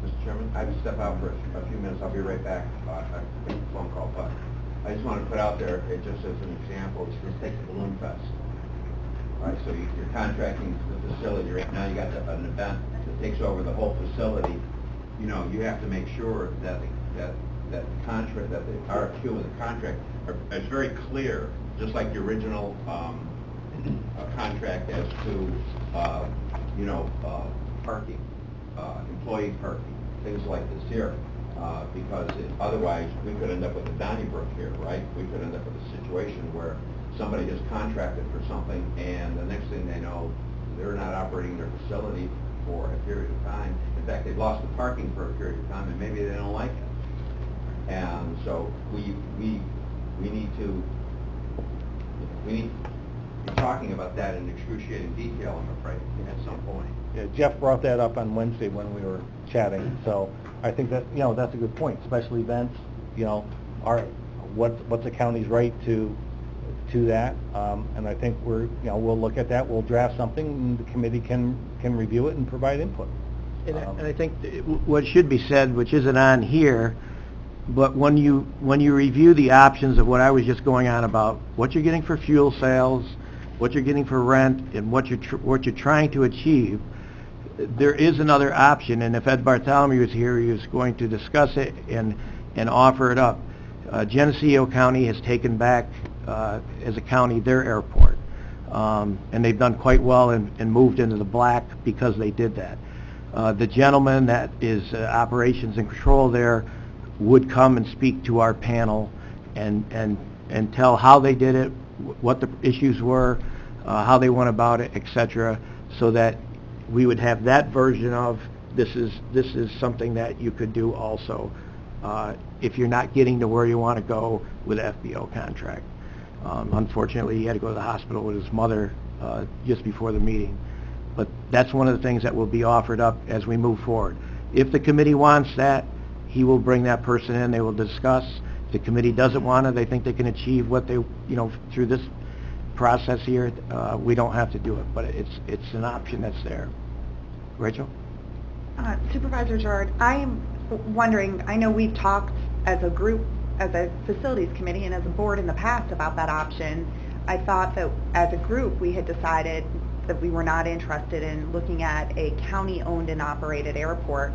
Mr. Chairman, I have to step out for a few minutes. I'll be right back. I take a phone call, but I just want to put out there, it just as an example, let's take the Balloon Fest. All right, so you're contracting the facility right now. You got an event that takes over the whole facility. You have to make sure that the contract, that the RFQ and the contract is very clear, just like the original contract as to parking, employee parking, things like this here. Because otherwise we could end up with a Donnybrook here, right? We could end up with a situation where somebody has contracted for something, and the next thing they know, they're not operating their facility for a period of time. In fact, they've lost the parking for a period of time, and maybe they don't like it. And so we need to be talking about that in excruciating detail, I'm afraid, at some point. Yeah, Jeff brought that up on Wednesday when we were chatting, so I think that, that's a good point. Special events, what's the county's right to that, and I think we'll look at that, we'll draft something, and the committee can review it and provide input. And I think what should be said, which isn't on here, but when you review the options of what I was just going on about, what you're getting for fuel sales, what you're getting for rent, and what you're trying to achieve, there is another option, and if Ed Bartholomew was here, he was going to discuss it and offer it up. Geneseo County has taken back, as a county, their airport, and they've done quite well and moved into the black because they did that. The gentleman that is operations and control there would come and speak to our panel and tell how they did it, what the issues were, how they went about it, etc., so that we would have that version of this is something that you could do also if you're not getting to where you want to go with FBO contract. Unfortunately, he had to go to the hospital with his mother just before the meeting. But that's one of the things that will be offered up as we move forward. If the committee wants that, he will bring that person in, they will discuss. If the committee doesn't want it, they think they can achieve what they, through this process here, we don't have to do it, but it's an option that's there. Rachel? Supervisor Gerard, I am wondering, I know we've talked as a group, as a facilities committee and as a board in the past about that option. I thought that as a group we had decided that we were not interested in looking at a county-owned and operated airport.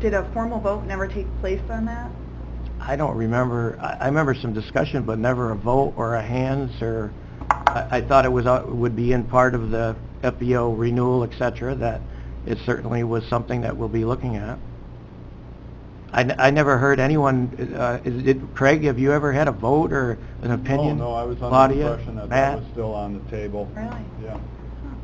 Did a formal vote never take place on that? I don't remember. I remember some discussion, but never a vote or a hands, or I thought it would be in part of the FBO renewal, etc., that it certainly was something that we'll be looking at. I never heard anyone, Craig, have you ever had a vote or an opinion? No, I was under Claudia, the impression that Matt? that was still on the table. Really? Yeah.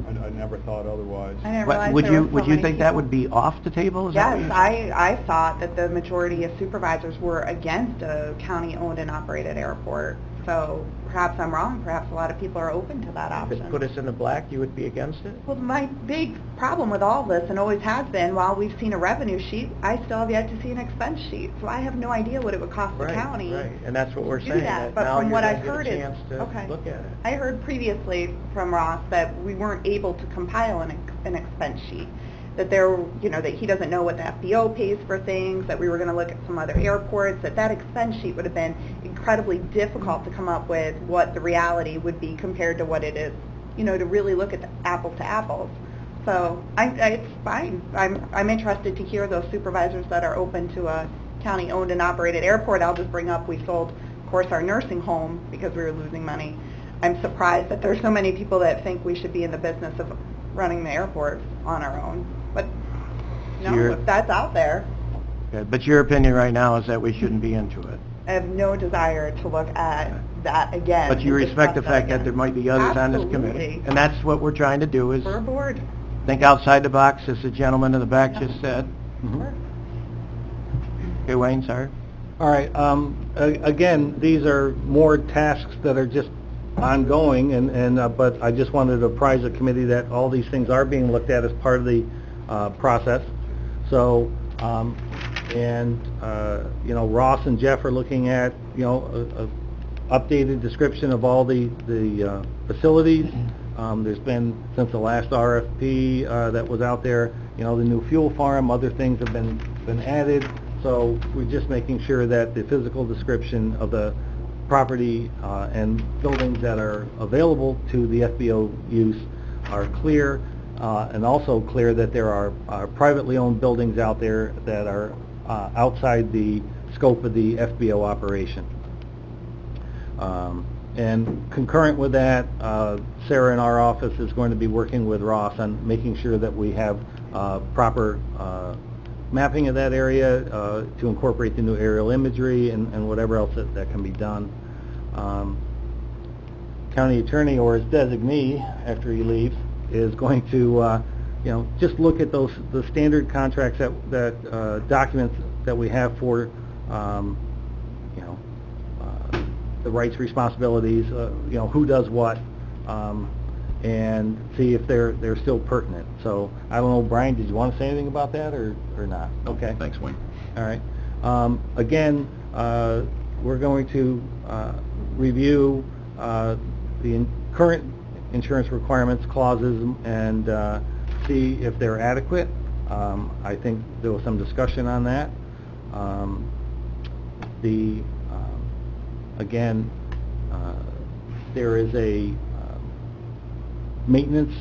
I never thought otherwise. I never But realized would there you were so would you many think that people. would be off the table? Is that what Yes, you're- I thought that the majority of supervisors were against a county-owned and operated airport. So perhaps I'm wrong, perhaps a lot of people are open to that If option. it put us in the black, you would be against it? Well, my big problem with all this, and always has been, while we've seen a revenue sheet, I still have yet to see an expense sheet. So I have no idea what it would cost the county. Right, and that's what we're to do saying, that. that But now from you're what going I've to heard get a is, chance to okay. look at it. I heard previously from Ross that we weren't able to compile an expense sheet. That there, that he doesn't know what the FBO pays for things, that we were going to look at some other airports, that expense sheet would have been incredibly difficult to come up with what the reality would be compared to what it is, to really look at the apples to apples. So it's fine. I'm interested to hear those supervisors that are open to a county-owned and operated airport. I'll just bring up, we sold, of course, our nursing home because we were losing money. I'm surprised that there's so many people that think we should be in the business of running the airport on our own. But if that's out there, Okay, but your opinion right now is that we shouldn't be into it. I have no desire to look at that again. But you and respect the discuss fact that there again. might be others on this committee. Absolutely. And that's what we're trying to do, is We're bored. think outside the box, as the gentleman in the back just said. Mhm. Sure. Okay, Wayne, sorry. All right, again, these are more tasks that are just ongoing, but I just wanted to apprise the committee that all these things are being looked at as part of the process. So, Ross and Jeff are looking at, a updated description of all the facilities. There's been, since the last RFP that was out there, the new fuel farm, other things have been added. So we're just making sure that the physical description of the property and buildings that are available to the FBO use are clear, and also clear that there are privately owned buildings out there that are outside the scope of the FBO operation. And concurrent with that, Sarah in our office is going to be working with Ross on making sure that we have proper mapping of that area to incorporate the new aerial imagery and whatever else that can be done. County attorney or his designee, after he leaves, is going to just look at the standard contracts that documents that we have for the rights, responsibilities, who does what, and see if they're still pertinent. So I don't know, Brian, did you want to say anything about that or not? Okay. Thanks, Wayne. All right. Again, we're going to review the current insurance requirements clauses and see if they're adequate. I think there was some discussion on that. Again, there is a maintenance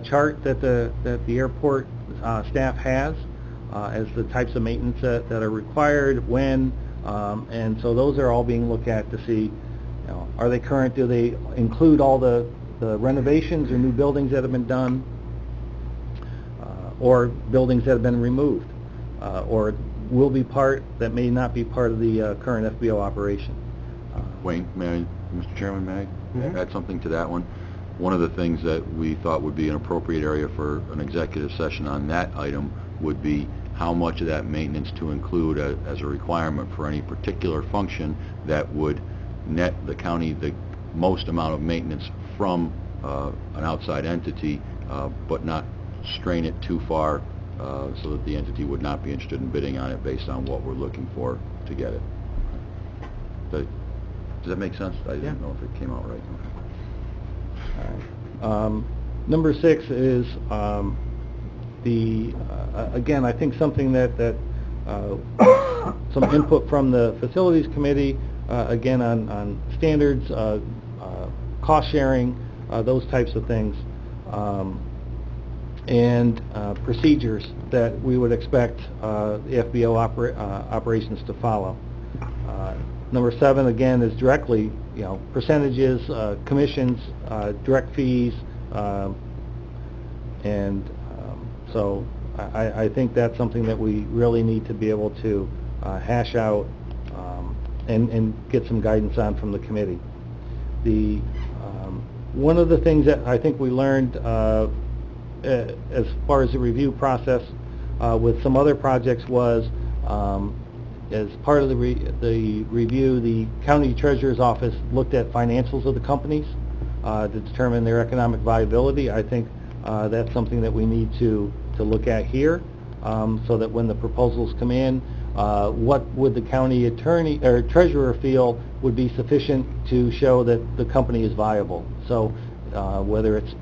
chart that the airport staff has as the types of maintenance that are required, when, and so those are all being looked at to see, are they current? Do they include all the renovations or new buildings that have been done, or buildings that have been removed, or will be part that may not be part of the current FBO operation? Wayne, Mr. Chairman, may I Mhm. add something to that one? One of the things that we thought would be an appropriate area for an executive session on that item would be how much of that maintenance to include as a requirement for any particular function that would net the county the most amount of maintenance from an outside entity, but not strain it too far so that the entity would not be interested in bidding on it based on what we're looking for to get it. Does that make sense? I didn't know if it came out right. All right. Number 6 is again, I think something that some input from the facilities committee, again on standards, cost sharing, those types of things, and procedures that we would expect the FBO operations to follow. Number 7, again, is directly, percentages, commissions, direct fees, and so I think that's something that we really need to be able to hash out and get some guidance on from the committee. One of the things that I think we learned as far as the review process with some other projects was, as part of the review, the county treasurer's office looked at financials of the companies to determine their economic viability. I think that's something that we need to look at here, so that when the proposals come in, what would the county attorney or treasurer feel would be sufficient to show that the company is viable. So whether it's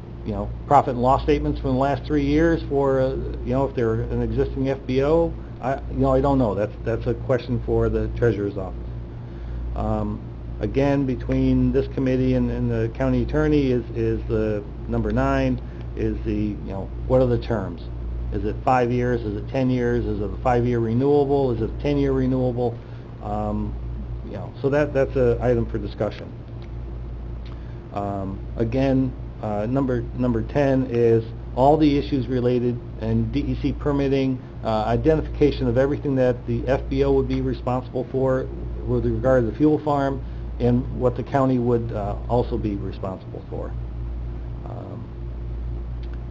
profit and loss statements from the last 3 years for if they're an existing FBO, I don't know. That's a question for the treasurer's office. Again, between this committee and the county attorney is the number 9 is the what are the terms? Is it 5 years? Is it 10 years? Is it a 5-year renewable? Is it a 10-year renewable? So that's an item for discussion. Again, number 10 is all the issues related and DEC permitting, identification of everything that the FBO would be responsible for with regard to the fuel farm and what the county would also be responsible for.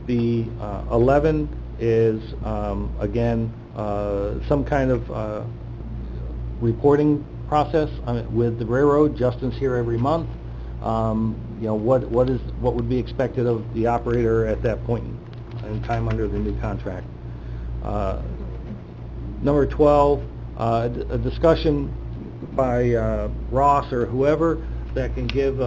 The 11 is, again, some kind of reporting process with the railroad. Justin's here every month. What would be expected of the operator at that point in time under the new contract. Number 12, a discussion by Ross or whoever that can give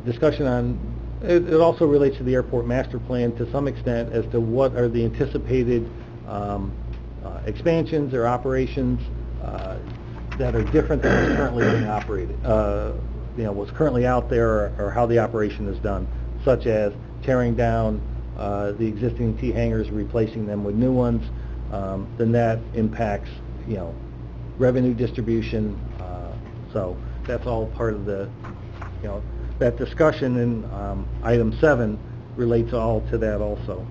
discussion on. It also relates to the airport master plan to some extent as to what are the anticipated expansions or operations that are different than what's currently being operated. What's currently out there or how the operation is done, such as tearing down the existing T hangars, replacing them with new ones. Then that impacts, revenue distribution. So that's all part of the, that discussion in item 7 relates all to that also.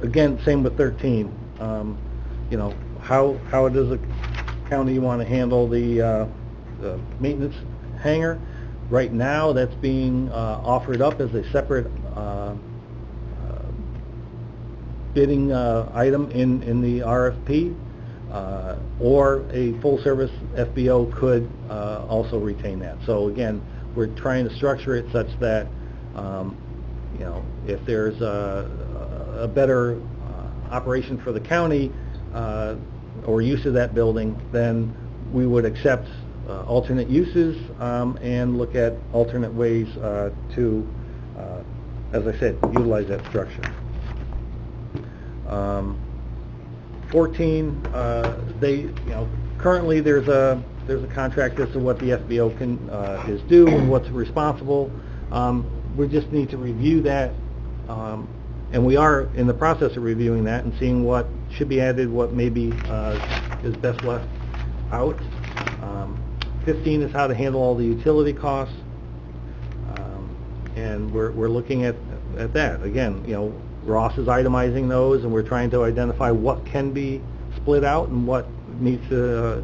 Again, same with 13. How does the county want to handle the maintenance hangar? Right now, that's being offered up as a separate bidding item in the RFP, or a full-service FBO could also retain that. So again, we're trying to structure it such that if there's a better operation for the county or use of that building, then we would accept alternate uses and look at alternate ways to, as I said, utilize that structure. 14, currently there's a contract as to what the FBO is due and what's responsible. We just need to review that, and we are in the process of reviewing that and seeing what should be added, what maybe is best left out. 15 is how to handle all the utility costs, and we're looking at that. Again, Ross is itemizing those, and we're trying to identify what can be split out and what needs to,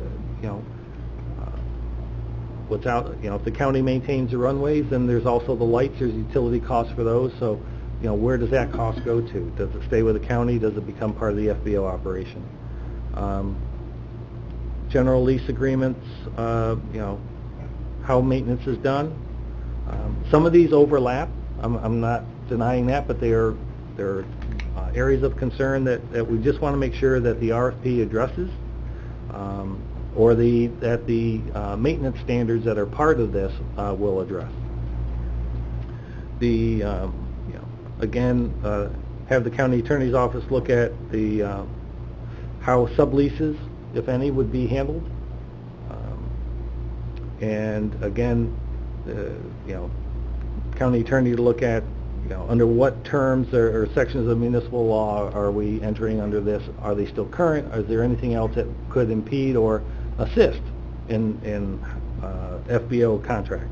what's out. If the county maintains the runways, then there's also the lights. There's utility costs for those. So, where does that cost go to? Does it stay with the county? Does it become part of the FBO operation? General lease agreements, how maintenance is done. Some of these overlap. I'm not denying that, but there are areas of concern that we just want to make sure that the RFP addresses, or that the maintenance standards that are part of this will address. Again, have the county attorney's office look at the how subleases, if any, would be handled. And again, county attorney to look at, under what terms or sections of municipal law are we entering under this? Are they still current? Is there anything else that could impede or assist in FBO contract?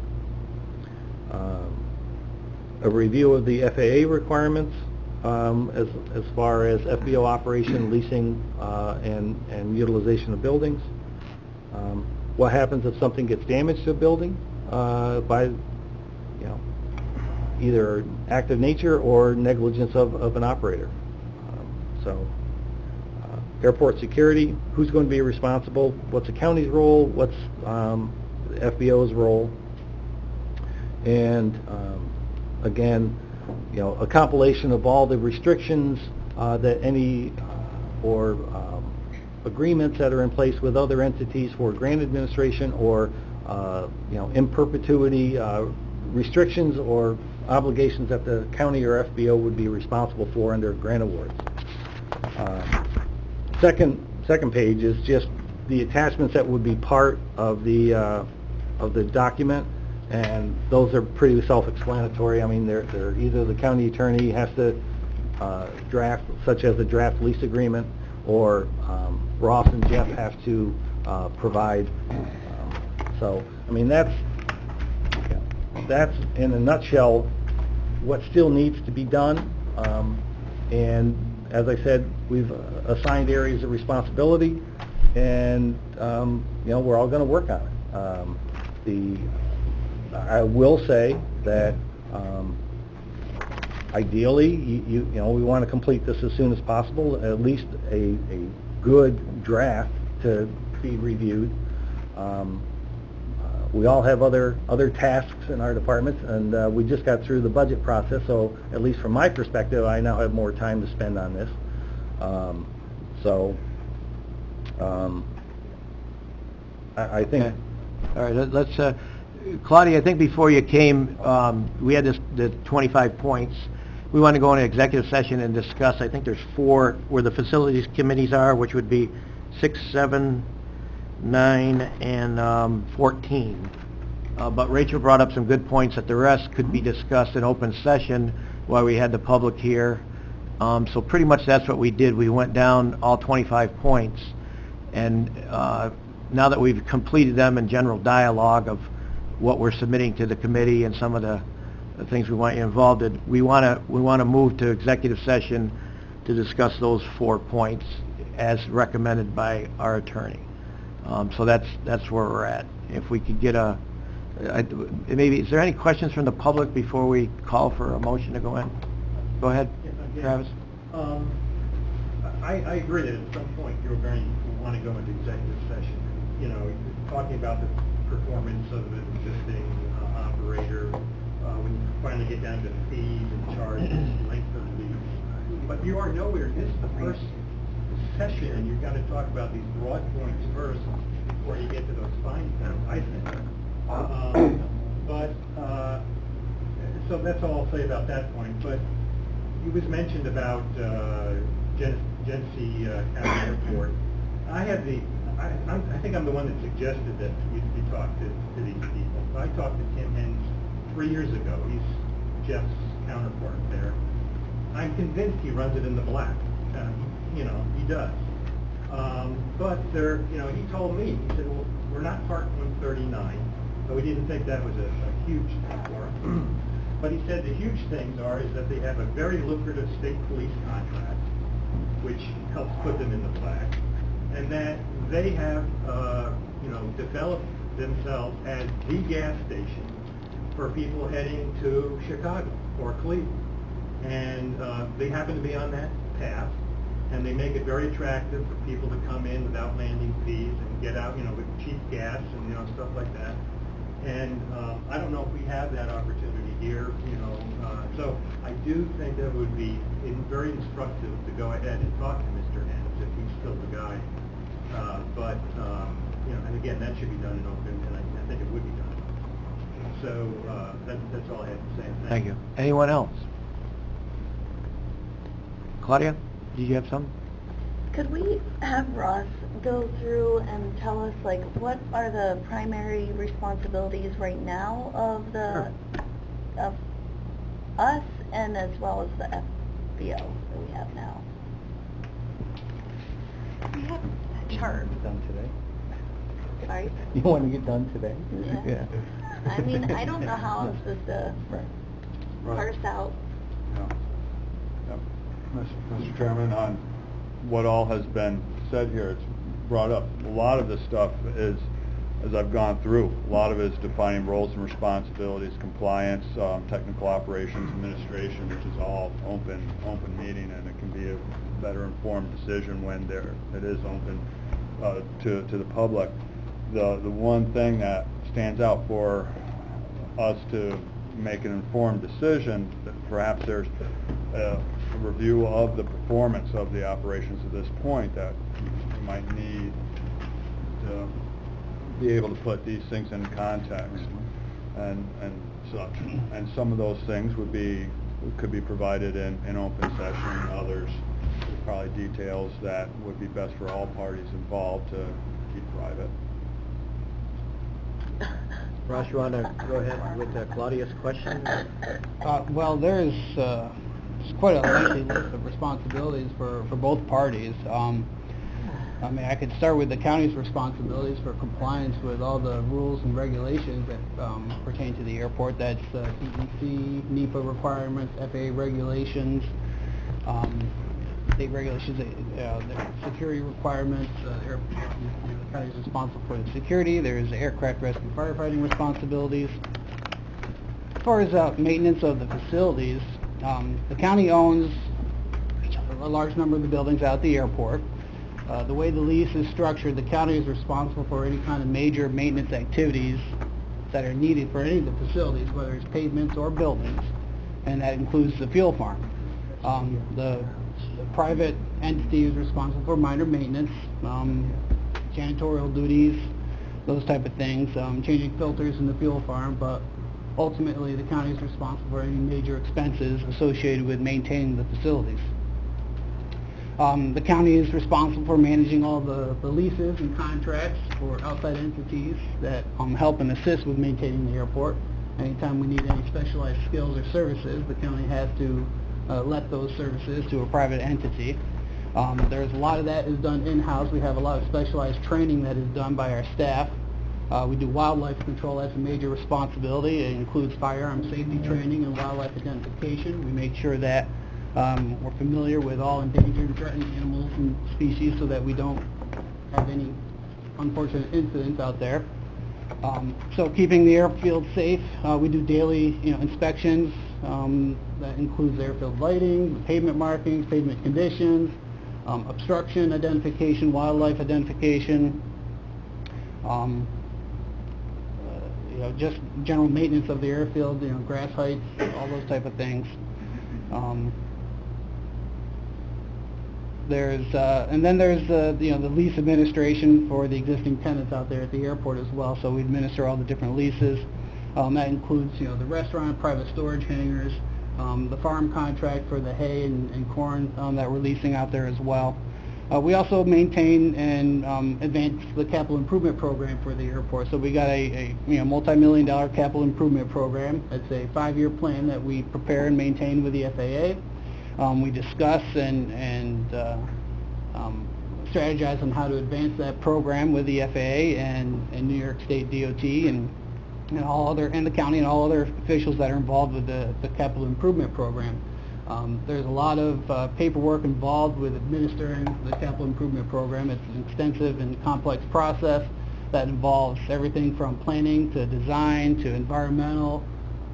A review of the FAA requirements as far as FBO operation, leasing, and utilization of buildings. What happens if something gets damaged to a building by either act of nature or negligence of an operator? Airport security, who's going to be responsible? What's the county's role? What's FBO's role? And again, a compilation of all the restrictions that any or agreements that are in place with other entities for grant administration, or in perpetuity restrictions or obligations that the county or FBO would be responsible for under grant awards. Second page is just the attachments that would be part of the document, and those are pretty self-explanatory. I mean, they're either the county attorney has to draft, such as a draft lease agreement, or Ross and Jeff have to provide. So, I mean, that's in a nutshell what still needs to be done. And as I said, we've assigned areas of responsibility, and we're all going to work on it. I will say that ideally, we want to complete this as soon as possible, at least a good draft to be reviewed. We all have other tasks in our departments, and we just got through the budget process, so at least from my perspective, I now have more time to spend on this. I think... Okay. All right, let's, Claudia, I think before you came, we had the 25 points. We want to go into executive session and discuss, I think there's 4 where the facilities committees are, which would be 6, 7, 9, and 14. But Rachel brought up some good points that the rest could be discussed in open session while we had the public here. So pretty much that's what we did. We went down all 25 points, and now that we've completed them in general dialogue of what we're submitting to the committee and some of the things we want you involved in, we want to move to executive session to discuss those 4 points as recommended by our attorney. So that's where we're at. If we could get maybe, is there any questions from the public before we call for a motion to go in? Go ahead, Travis. I agree that at some point you're going to want to go into executive session. You know, talking about the performance of an existing operator, when you finally get down to fees and charges, length of lease. But you are nowhere. This is the first session, and you've got to talk about these broad points first before you get to those fine points, I think. So that's all I'll say about that point. But it was mentioned about Genesee County Airport. I think I'm the one that suggested that we talk to these people. I talked to Tim Hens 3 years ago. He's Jeff's counterpart there. I'm convinced he runs it in the black. You know, he does. But he told me, he said, well, we're not Part 139, so we didn't think that was a huge thing for him. But he said the huge things is that they have a very lucrative state police contract, which helps put them in the black, and that they have, developed themselves as the gas station for people heading to Chicago or Cleveland. And they happen to be on that path, and they make it very attractive for people to come in without landing fees and get out, with cheap gas and, stuff like that. And I don't know if we have that opportunity here, so I do think that would be very instructive to go ahead and talk to Mr. Hens if he's still the guy. And again, that should be done in open, and I think it would be done. So that's all I have to say. Thank you. Anyone else? Claudia, did you have something? Could we have Ross go through and tell us, what are the primary responsibilities right now of of us, and as well as the FBO that we have now? We have a chart. Done today? Sorry? You want to get done today? Yeah. I mean, I don't know how I'm supposed to parse out. Mr. Chairman, on what all has been said here, it's brought up. A lot of this stuff is, as I've gone through, a lot of it is defining roles and responsibilities, compliance, technical operations, administration, which is all open meeting, and it can be a better informed decision when it is open to the public. The one thing that stands out for us to make an informed decision, that perhaps there's a review of the performance of the operations at this point that you might need to be able to put these things in context and such. And some of those things could be provided in open session. Others probably details that would be best for all parties involved to keep private. Ross, you want to go ahead with Claudia's question? Well, there's quite a lengthy list of responsibilities for both parties. I mean, I could start with the county's responsibilities for compliance with all the rules and regulations that pertain to the airport. That's CEC, NEPA requirements, FAA regulations, state regulations, the security requirements. The county's responsible for the security. There's aircraft rescue firefighting responsibilities. As far as maintenance of the facilities, the county owns a large number of the buildings out at the airport. The way the lease is structured, the county is responsible for any kind of major maintenance activities that are needed for any of the facilities, whether it's pavements or buildings, and that includes the fuel farm. The private entity is responsible for minor maintenance, janitorial duties, those type of things, changing filters in the fuel farm, but ultimately the county is responsible for any major expenses associated with maintaining the facilities. The county is responsible for managing all the leases and contracts for outside entities that help and assist with maintaining the airport. Anytime we need any specialized skills or services, the county has to let those services to a private entity. There's a lot of that is done in-house. We have a lot of specialized training that is done by our staff. We do wildlife control. That's a major responsibility. It includes firearm safety training and wildlife identification. We make sure that we're familiar with all endangered and threatened animals and species so that we don't have any unfortunate incidents out there. So keeping the airfield safe, we do daily inspections. That includes airfield lighting, pavement markings, pavement conditions, obstruction identification, wildlife identification, just general maintenance of the airfield, grass heights, all those type of things. And then there's the lease administration for the existing tenants out there at the airport as well. So we administer all the different leases. That includes the restaurant, private storage hangars, the farm contract for the hay and corn that we're leasing out there as well. We also maintain and advance the capital improvement program for the airport. So we got a multi-million-dollar capital improvement program. It's a 5-year plan that we prepare and maintain with the FAA. We discuss and strategize on how to advance that program with the FAA and New York State DOT and the county and all other officials that are involved with the capital improvement program. There's a lot of paperwork involved with administering the capital improvement program. It's an extensive and complex process that involves everything from planning to design to environmental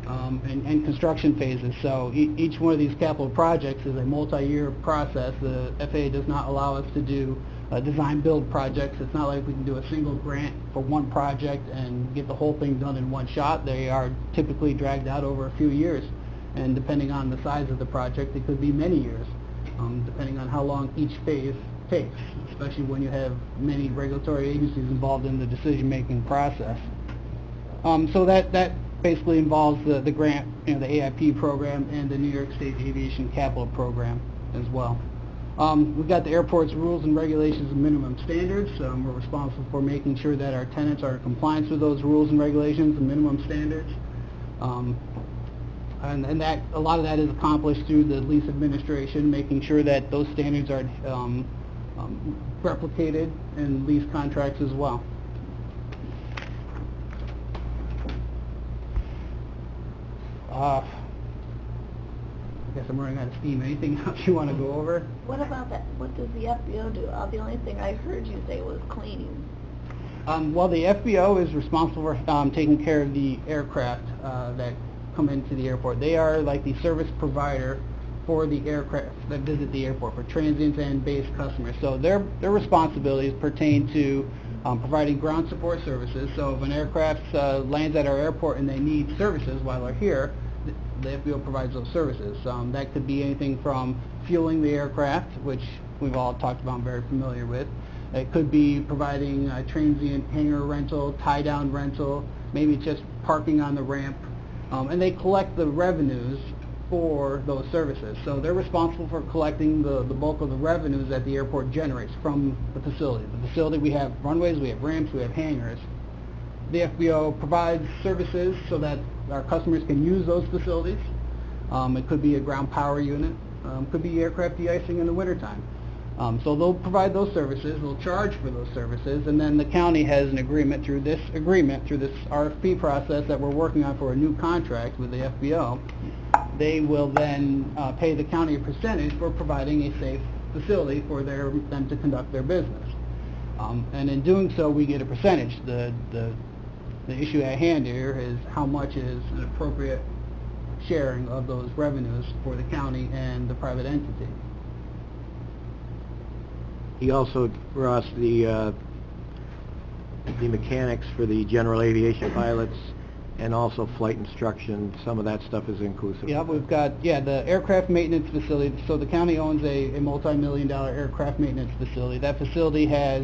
and construction phases. So each one of these capital projects is a multi-year process. The FAA does not allow us to do design-build projects. It's not like we can do a single grant for one project and get the whole thing done in one shot. They are typically dragged out over a few years. And depending on the size of the project, it could be many years, depending on how long each phase takes, especially when you have many regulatory agencies involved in the decision-making process. So that basically involves the grant, the AIP program and the New York State Aviation Capital Program as well. We've got the airport's rules and regulations and minimum standards. We're responsible for making sure that our tenants are in compliance with those rules and regulations and minimum standards. And that a lot of that is accomplished through the lease administration, making sure that those standards are replicated in lease contracts as well. I guess I'm running out of steam. Anything else you want to go over? What about that? What does the FBO do? The only thing I heard you say was cleaning. Well, the FBO is responsible for taking care of the aircraft that come into the airport. They are like the service provider for the aircraft that visit the airport, for transients and base customers. So their responsibilities pertain to providing ground support services. So if an aircraft lands at our airport and they need services while they're here, the FBO provides those services. That could be anything from fueling the aircraft, which we've all talked about and very familiar with. It could be providing transient hangar rental, tie-down rental, maybe just parking on the ramp. And they collect the revenues for those services. So they're responsible for collecting the bulk of the revenues that the airport generates from the facility. The facility, we have runways, we have ramps, we have hangars. The FBO provides services so that our customers can use those facilities. It could be a ground power unit, could be aircraft de-icing in the wintertime. So they'll provide those services, they'll charge for those services, and then the county has an agreement through this RFP process that we're working on for a new contract with the FBO. They will then pay the county a percentage for providing a safe facility for them to conduct their business. And in doing so, we get a percentage. The issue at hand here is how much is an appropriate sharing of those revenues for the county and the private entity. He also, Ross, the mechanics for the general aviation pilots and also flight instruction, some of that stuff is inclusive. Yeah, we've got, the aircraft maintenance facility. So the county owns a multi-million-dollar aircraft maintenance facility. That facility has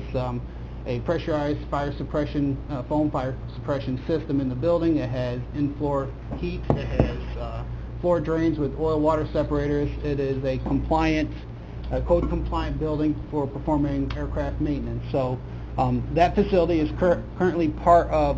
a pressurized fire suppression, foam fire suppression system in the building. It has in-floor heat. It has floor drains with oil water separators. It is a compliant, code-compliant building for performing aircraft maintenance. So that facility is currently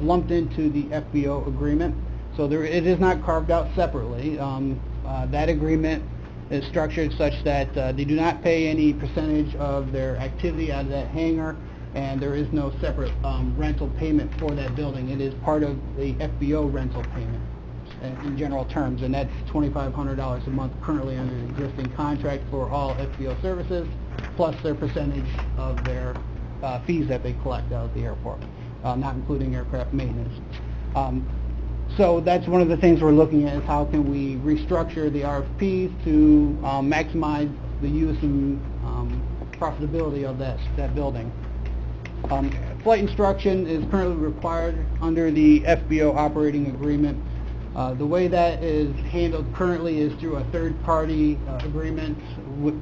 lumped into the FBO agreement. So it is not carved out separately. That agreement is structured such that they do not pay any percentage of their activity out of that hangar, and there is no separate rental payment for that building. It is part of the FBO rental payment in general terms, and that's $2,500 a month currently under the existing contract for all FBO services, plus their percentage of their fees that they collect out at the airport, not including aircraft maintenance. So that's one of the things we're looking at, is how can we restructure the RFPs to maximize the use and profitability of that building. Flight instruction is currently required under the FBO operating agreement. The way that is handled currently is through a third-party agreement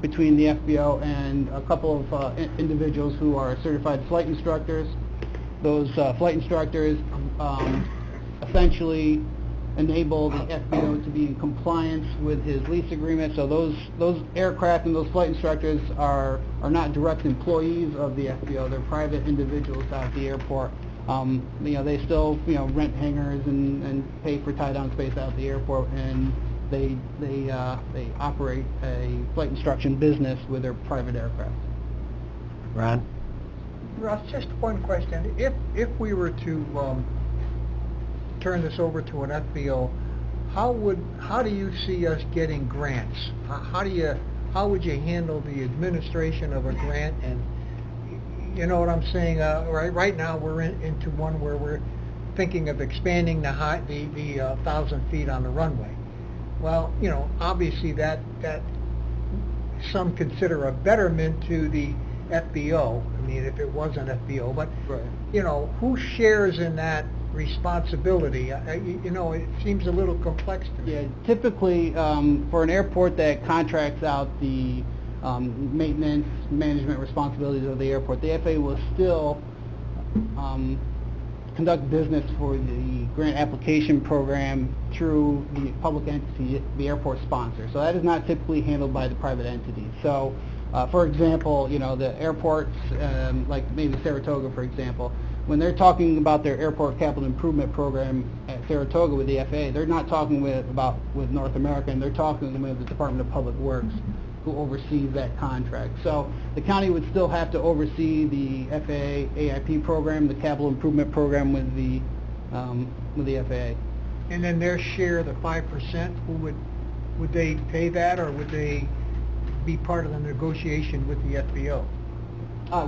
between the FBO and a couple of individuals who are certified flight instructors. Those flight instructors essentially enable the FBO to be in compliance with his lease agreement. So those aircraft and those flight instructors are not direct employees of the FBO. They're private individuals out at the airport. They still rent hangars and pay for tie-down space out at the airport, and they operate a flight instruction business with their private aircraft. Ron? Ross, just one question. If we were to turn this over to an FBO, how do you see us getting grants? How would you handle the administration of a grant? And you know what I'm saying? Right now we're into one where we're thinking of expanding the 1,000 feet on the runway. Well, obviously that some consider a betterment to the FBO. I mean, if it was an FBO, but Right. Who shares in that responsibility? It seems a little complex to me. Yeah, typically, for an airport that contracts out the maintenance, management responsibilities of the airport, the FAA will still conduct business for the grant application program through the public entity, the airport sponsor. So that is not typically handled by the private entity. So, for example, the airports, like maybe Saratoga, for example, when they're talking about their airport capital improvement program at Saratoga with the FAA, they're not talking with North American, they're talking with the Department of Public Works, who oversees that contract. So the county would still have to oversee the FAA AIP program, the capital improvement program with the FAA. And then their share, the 5%, would they pay that, or would they be part of the negotiation with the FBO?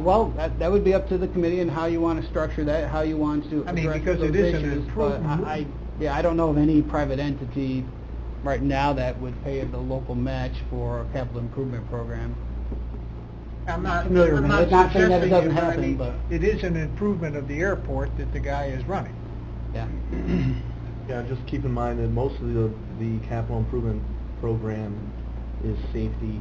Well, that would be up to the committee and how you want to structure that, how you want to I mean, address because those it is an issues. But improvement. I don't know of any private entity right now that would pay the local match for a capital improvement program. I'm not familiar with it. I'm not saying that it suggesting doesn't but I happen, mean, but- it is an improvement of the airport that the guy is running. Yeah. Yeah, just keep in mind that most of the capital improvement program is safety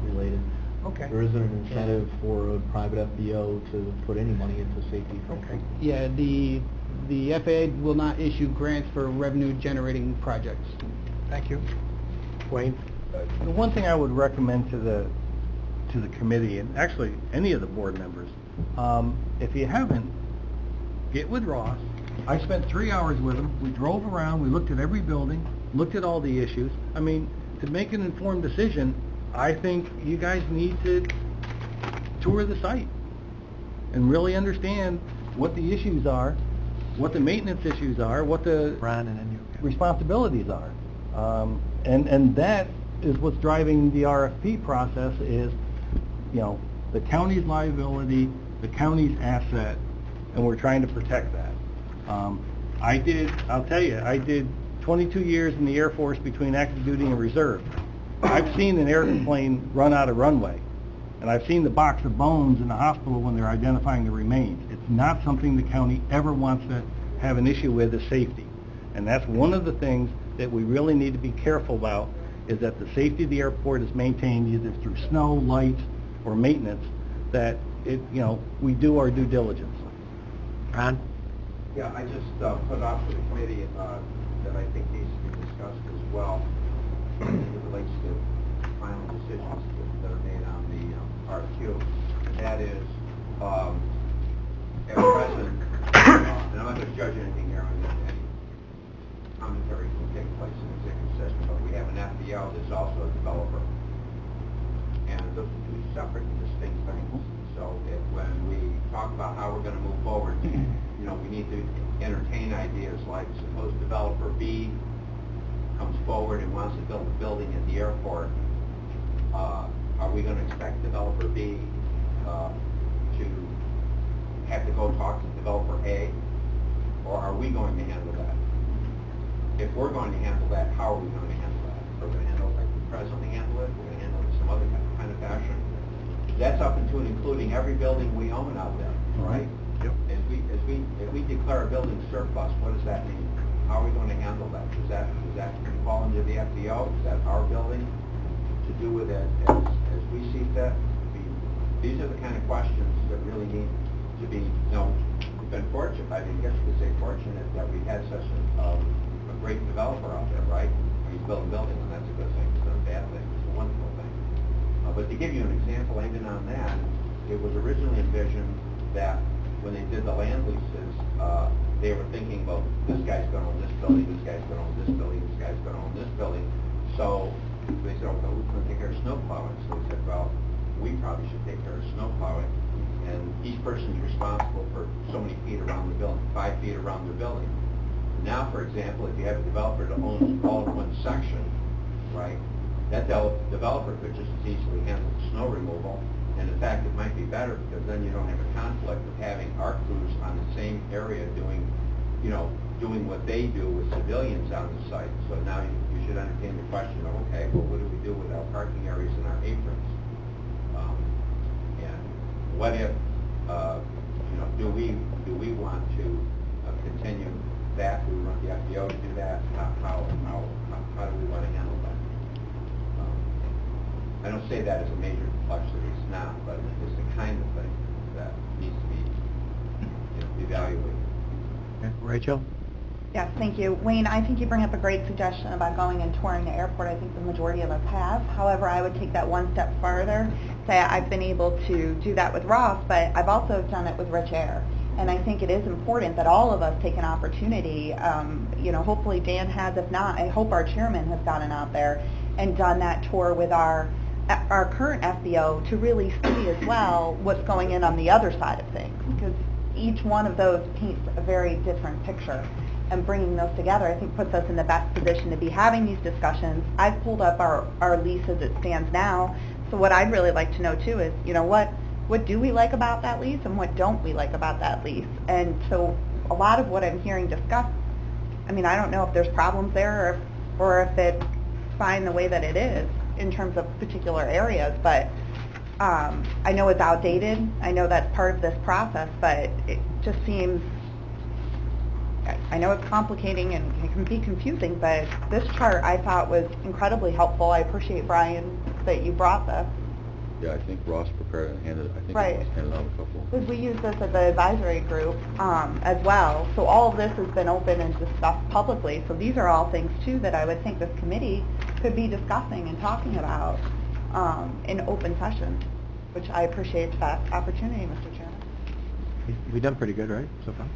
related. Okay. There isn't an incentive for a private FBO to put any money into safety. Okay. Yeah, the FAA will not issue grants for revenue-generating projects. Thank you. Wayne? The one thing I would recommend to the committee, and actually any of the board members, if you haven't, get with Ross. I spent 3 hours with him. We drove around, we looked at every building, looked at all the issues. I mean, to make an informed decision, I think you guys need to tour the site and really understand what the issues are, what the maintenance issues are, what the Ron, and then you. responsibilities are. And that is what's driving the RFP process is, the county's liability, the county's asset, and we're trying to protect that. I'll tell you, I did 22 years in the Air Force between active duty and reserve. I've seen an airplane run out of runway. And I've seen the box of bones in the hospital when they're identifying the remains. It's not something the county ever wants to have an issue with, is safety. And that's one of the things that we really need to be careful about, is that the safety of the airport is maintained either through snow, lights, or maintenance, that it, you know, we do our due diligence. Ron? Yeah, I just put out for the committee that I think needs to be discussed as well as it relates to final decisions that are made on the RFQ. And that is, at present, and I'm not going to judge anything here, any commentary can take place in executive session, but we have an FBO that's also a developer. And those are two separate and distinct things. So when we talk about how we're going to move forward, you know, we need to entertain ideas like, suppose developer B comes forward and wants to build a building at the airport. Are we going to expect developer B to have to go talk to developer A, or are we going to handle that? If we're going to handle that, how are we going to handle that? We're going to handle it like we presently handle it. We're going to handle it in some other kind of fashion. That's up into and including every building we own out there, right? Yep. If we declare a building surplus, what does that mean? How are we going to handle that? Does that fall under the FBO? Is that our building to do with it as we see fit? These are the kind of questions that really need to be, you know, we've been fortunate, I guess you could say fortunate, that we had such a great developer out there, right? He's building buildings, and that's a good thing. It's not a bad thing. It's a wonderful thing. But to give you an example, even on that, it was originally envisioned that when they did the land leases, they were thinking, well, this guy's going to own this building, this guy's going to own this building, this guy's going to own this building. So they said, okay, who's going to take care of snow plowing? So we said, well, we probably should take care of snow plowing. And each person's responsible for so many feet around the building, 5 feet around the building. Now, for example, if you have a developer that owns all of one section, right, that developer could just as easily handle the snow removal. And in fact, it might be better because then you don't have a conflict of having our crews on the same area doing, you know, doing what they do with civilians on the site. So now you should entertain the question of, okay, well, what do we do with our parking areas and our aprons? And what if, you know, do we want to continue that? Do we want the FBO to do that? How do we want to handle that? I don't say that as a major complexity, it's not, but it's the kind of thing that needs to be, you know, evaluated. Okay. Rachel? Yes, thank you. Wayne, I think you bring up a great suggestion about going and touring the airport. I think the majority of us have. However, I would take that one step farther. Say I've been able to do that with Ross, but I've also done it with Rich Air. And I think it is important that all of us take an opportunity. You know, hopefully Dan has. If not, I hope our chairman has gotten out there and done that tour with our current FBO to really see as well what's going in on the other side of things, because each one of those paints a very different picture, and bringing those together I think puts us in the best position to be having these discussions. I've pulled up our lease as it stands now, so what I'd really like to know too is, you know, what do we like about that lease and what don't we like about that lease? And so a lot of what I'm hearing discussed, I mean, I don't know if there's problems there or if it's fine the way that it is in terms of particular areas, but I know it's outdated. I know that's part of this process, but it just seems, I know it's complicating and it can be confusing, but this chart I thought was incredibly helpful. I appreciate, Brian, that you brought this. Yeah, I think Ross prepared and handed, I think Right. Ross handed out a couple. Because we use this at the advisory group as well, so all of this has been open and discussed publicly, so these are all things too that I would think this committee could be discussing and talking about in open session, which I appreciate that opportunity, Mr. Chairman. We've done pretty good, right, so far?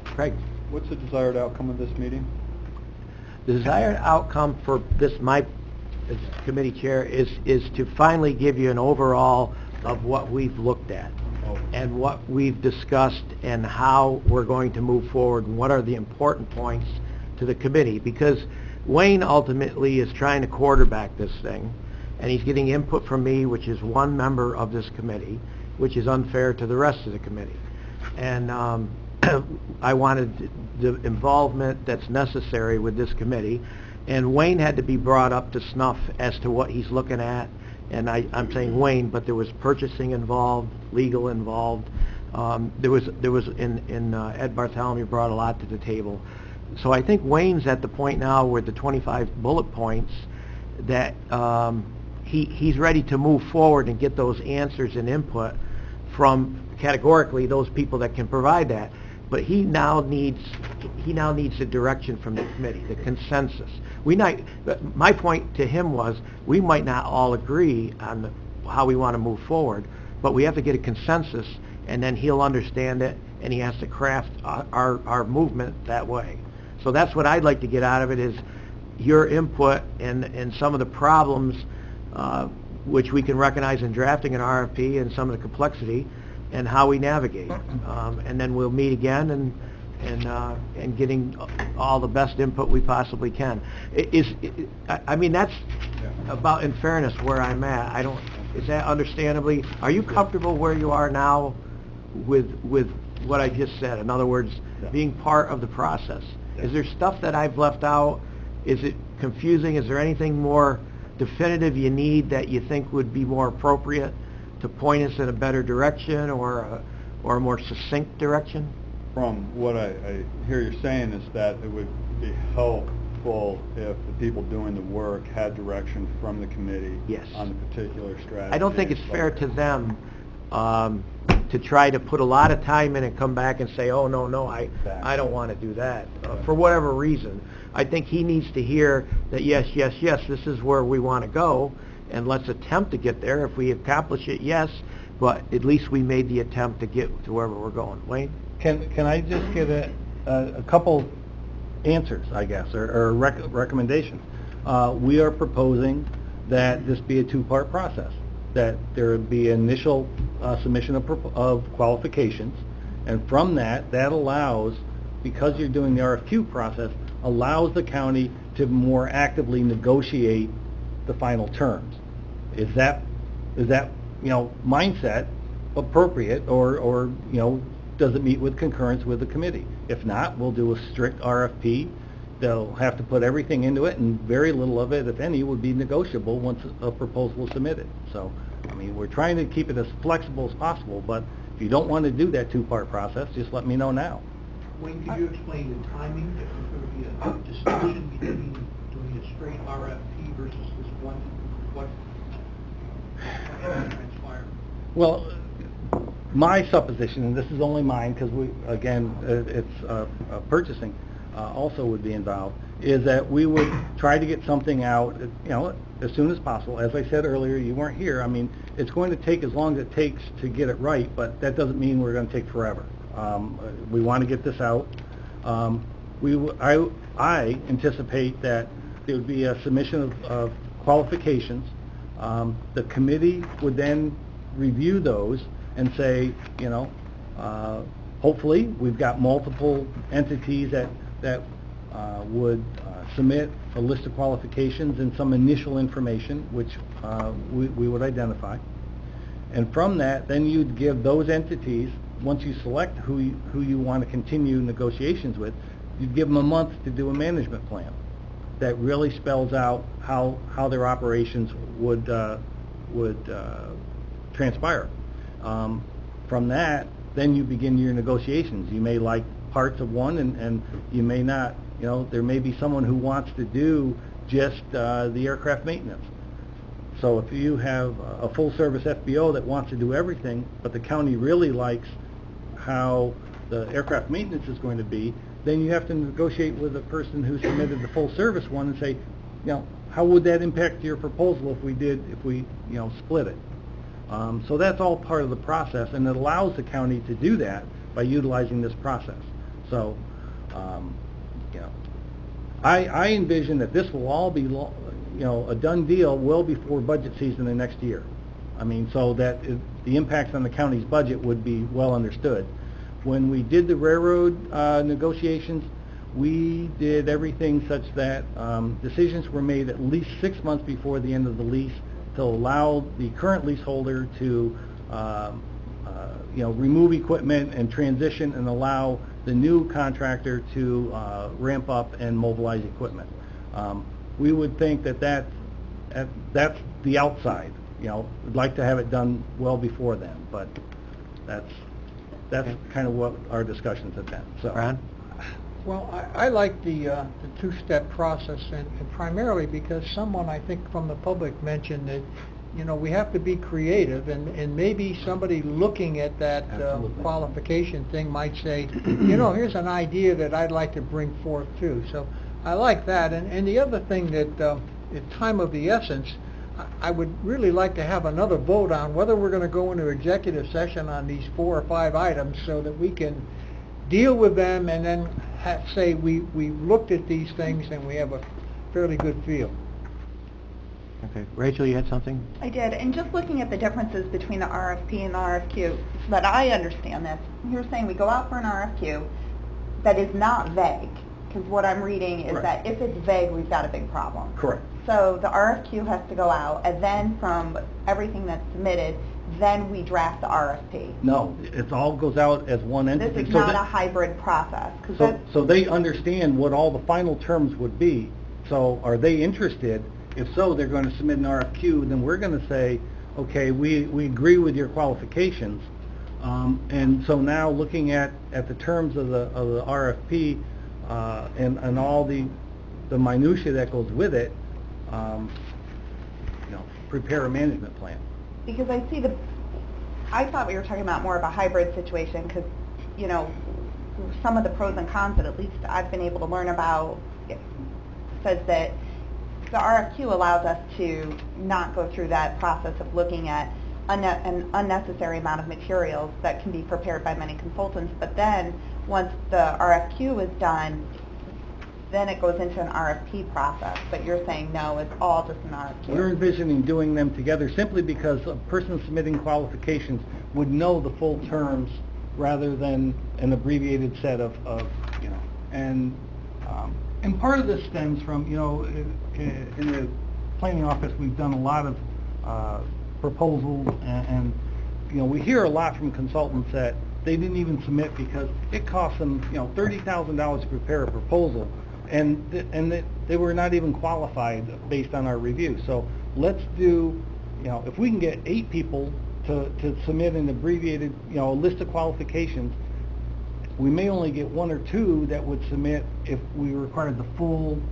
Craig? What's the desired outcome of this meeting? The desired outcome for this, as committee chair, is to finally give you an overall of what we've looked at and what we've discussed and how we're going to move forward and what are the important points to the committee, because Wayne ultimately is trying to quarterback this thing, and he's getting input from me, which is one member of this committee, which is unfair to the rest of the committee. And I wanted the involvement that's necessary with this committee, and Wayne had to be brought up to snuff as to what he's looking at, and I'm saying Wayne, but there was purchasing involved, legal involved, there was Ed Bartholomew brought a lot to the table. So I think Wayne's at the point now where the 25 bullet points that he's ready to move forward and get those answers and input from categorically those people that can provide that. But he now needs the direction from the committee, the consensus. My point to him was, we might not all agree on how we want to move forward, but we have to get a consensus, and then he'll understand it, and he has to craft our movement that way. So that's what I'd like to get out of it, is your input and some of the problems which we can recognize in drafting an RFP and some of the complexity and how we navigate. And then we'll meet again and getting all the best input we possibly can. I mean, that's about, in fairness, where I'm at. Is that understandably, are you comfortable where you are now with what I just said? In other words, being part of the process. Is there stuff that I've left out? Is it confusing? Is there anything more definitive you need that you think would be more appropriate to point us in a better direction or a more succinct direction? From what I hear you saying is that it would be helpful if the people doing the work had direction from the committee on the particular strategy. I don't think it's fair to them to try to put a lot of time in and come back and say, oh, no, I don't want to do that, for whatever reason. I think he needs to hear that, yes, this is where we want to go, and let's attempt to get there. If we accomplish it, yes, but at least we made the attempt to get to wherever we're going. Wayne? Can I just give a couple answers, I guess, or recommendations? We are proposing that this be a two-part process, that there would be initial submission of qualifications, and from that allows, because you're doing the RFQ process, allows the county to more actively negotiate the final terms. Is that mindset appropriate, or does it meet with concurrence with the committee? If not, we'll do a strict RFP. They'll have to put everything into it, and very little of it, if any, would be negotiable once a proposal is submitted. So, I mean, we're trying to keep it as flexible as possible, but if you don't want to do that two-part process, just let me know now. Wayne, could you explain the timing, if there's going to be a distinction between doing a straight RFP versus this one, what transpired? Well, my supposition, and this is only mine because it's purchasing also would be involved, is that we would try to get something out, as soon as possible. As I said earlier, you weren't here. I mean, it's going to take as long as it takes to get it right, but that doesn't mean we're going to take forever. We want to get this out. I anticipate that there would be a submission of qualifications. The committee would then review those and say, hopefully we've got multiple entities that would submit a list of qualifications and some initial information, which we would identify. And from that, then you'd give those entities, once you select who you want to continue negotiations with, you'd give them a month to do a management plan that really spells out how their operations would transpire. From that, then you begin your negotiations. You may like parts of one, and you may not. There may be someone who wants to do just the aircraft maintenance. So if you have a full-service FBO that wants to do everything, but the county really likes how the aircraft maintenance is going to be, then you have to negotiate with the person who submitted the full-service one and say, how would that impact your proposal if we split it? So that's all part of the process, and it allows the county to do that by utilizing this process. So, I envision that this will all be, a done deal well before budget season the next year. I mean, so that the impacts on the county's budget would be well understood. When we did the railroad negotiations, we did everything such that decisions were made at least 6 months before the end of the lease to allow the current leaseholder to remove equipment and transition and allow the new contractor to ramp up and mobilize equipment. We would think that that's the outside. You know, we'd like to have it done well before then, but that's kind of what our discussions have been. So, Ron? Well, I like the two-step process, and primarily because someone, I think, from the public mentioned that, you know, we have to be creative, and maybe somebody looking at that qualification thing might say, you know, here's an idea that I'd like to bring forth too. So I like that, and the other thing that, at time of the essence, I would really like to have another vote on whether we're going to go into executive session on these 4 or 5 items so that we can deal with them and then say we've looked at these things and we have a fairly good feel. Okay. Rachel, you had something? I did, and just looking at the differences between the RFP and the RFQ, so that I understand this, you're saying we go out for an RFQ that is not vague, because what I'm reading is that if it's vague, we've got a big problem. correct. So the RFQ has to go out, and then from everything that's submitted, then we draft the RFP. No, it all goes out as one entity. This is So not that- a hybrid process, because So they understand what all the final terms would be. So are they interested? If so, they're going to submit an RFQ, then we're going to say, okay, we agree with your qualifications. And so now looking at the terms of the RFP and all the minutia that goes with it, you know, prepare a management plan. because I thought we were talking about more of a hybrid situation, because, you know, some of the pros and cons that at least I've been able to learn about says that the RFQ allows us to not go through that process of looking at an unnecessary amount of materials that can be prepared by many consultants, but then once the RFQ is done, then it goes into an RFP process. But you're saying no, it's all just an RFQ. We're envisioning doing them together simply because a person submitting qualifications would know the full terms rather than an abbreviated set of you know, and part of this stems from, you know, in the planning office, we've done a lot of proposals, and you know, we hear a lot from consultants that they didn't even submit because it cost them, you know, $30,000 to prepare a proposal, and they were not even qualified based on our review. So let's do, you know, if we can get 8 people to submit an abbreviated, you know, list of qualifications, we may only get 1 or 2 that would submit if we required the full,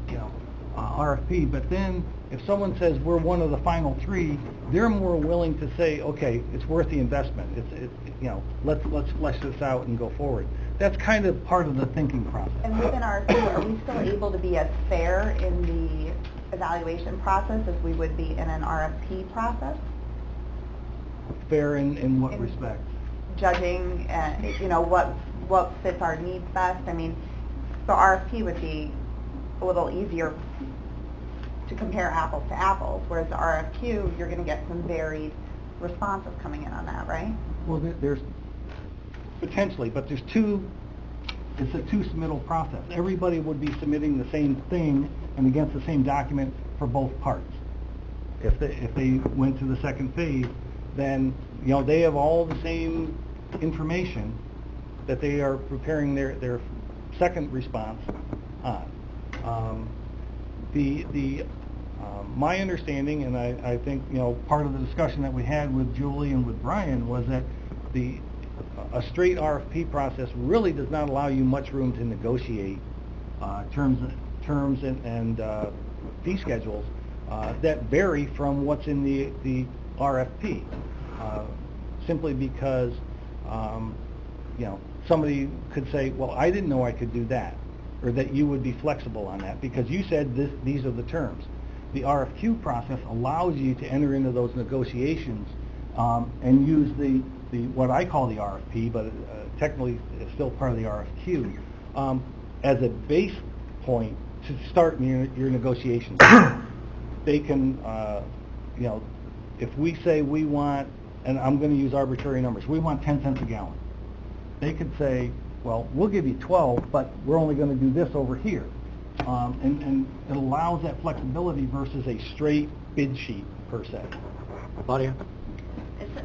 you know, RFP. But then if someone says we're one of the final 3, they're more willing to say, okay, it's worth the investment. It's you know, let's flesh this out and go forward. That's kind of part of the thinking process. And within RFP, are we still able to be as fair in the evaluation process as we would be in an RFP process? Fair in what respect? Judging, you know, what fits our needs best. I mean, the RFP would be a little easier to compare apples to apples, whereas the RFQ, you're going to get some varied responses coming in on that, right? Well, there's potentially, but it's a 2 submittal process. Everybody would be submitting the same thing and against the same document for both parts. If they went to the second phase, then, you know, they have all the same information that they are preparing their second response on. My understanding, and I think, you know, part of the discussion that we had with Julie and with Brian was that a straight RFP process really does not allow you much room to negotiate terms and fee schedules that vary from what's in the RFP. Simply because, you know, somebody could say, well, I didn't know I could do that, or that you would be flexible on that because you said these are the terms. The RFQ process allows you to enter into those negotiations and use the what I call the RFP, but technically it's still part of the RFQ, as a base point to start your negotiations. They can, you know, if we say we want, and I'm going to use arbitrary numbers, we want 10 cents a gallon. They could say, well, we'll give you 12, but we're only going to do this over here. And it allows that flexibility versus a straight bid sheet, per se. Claudia?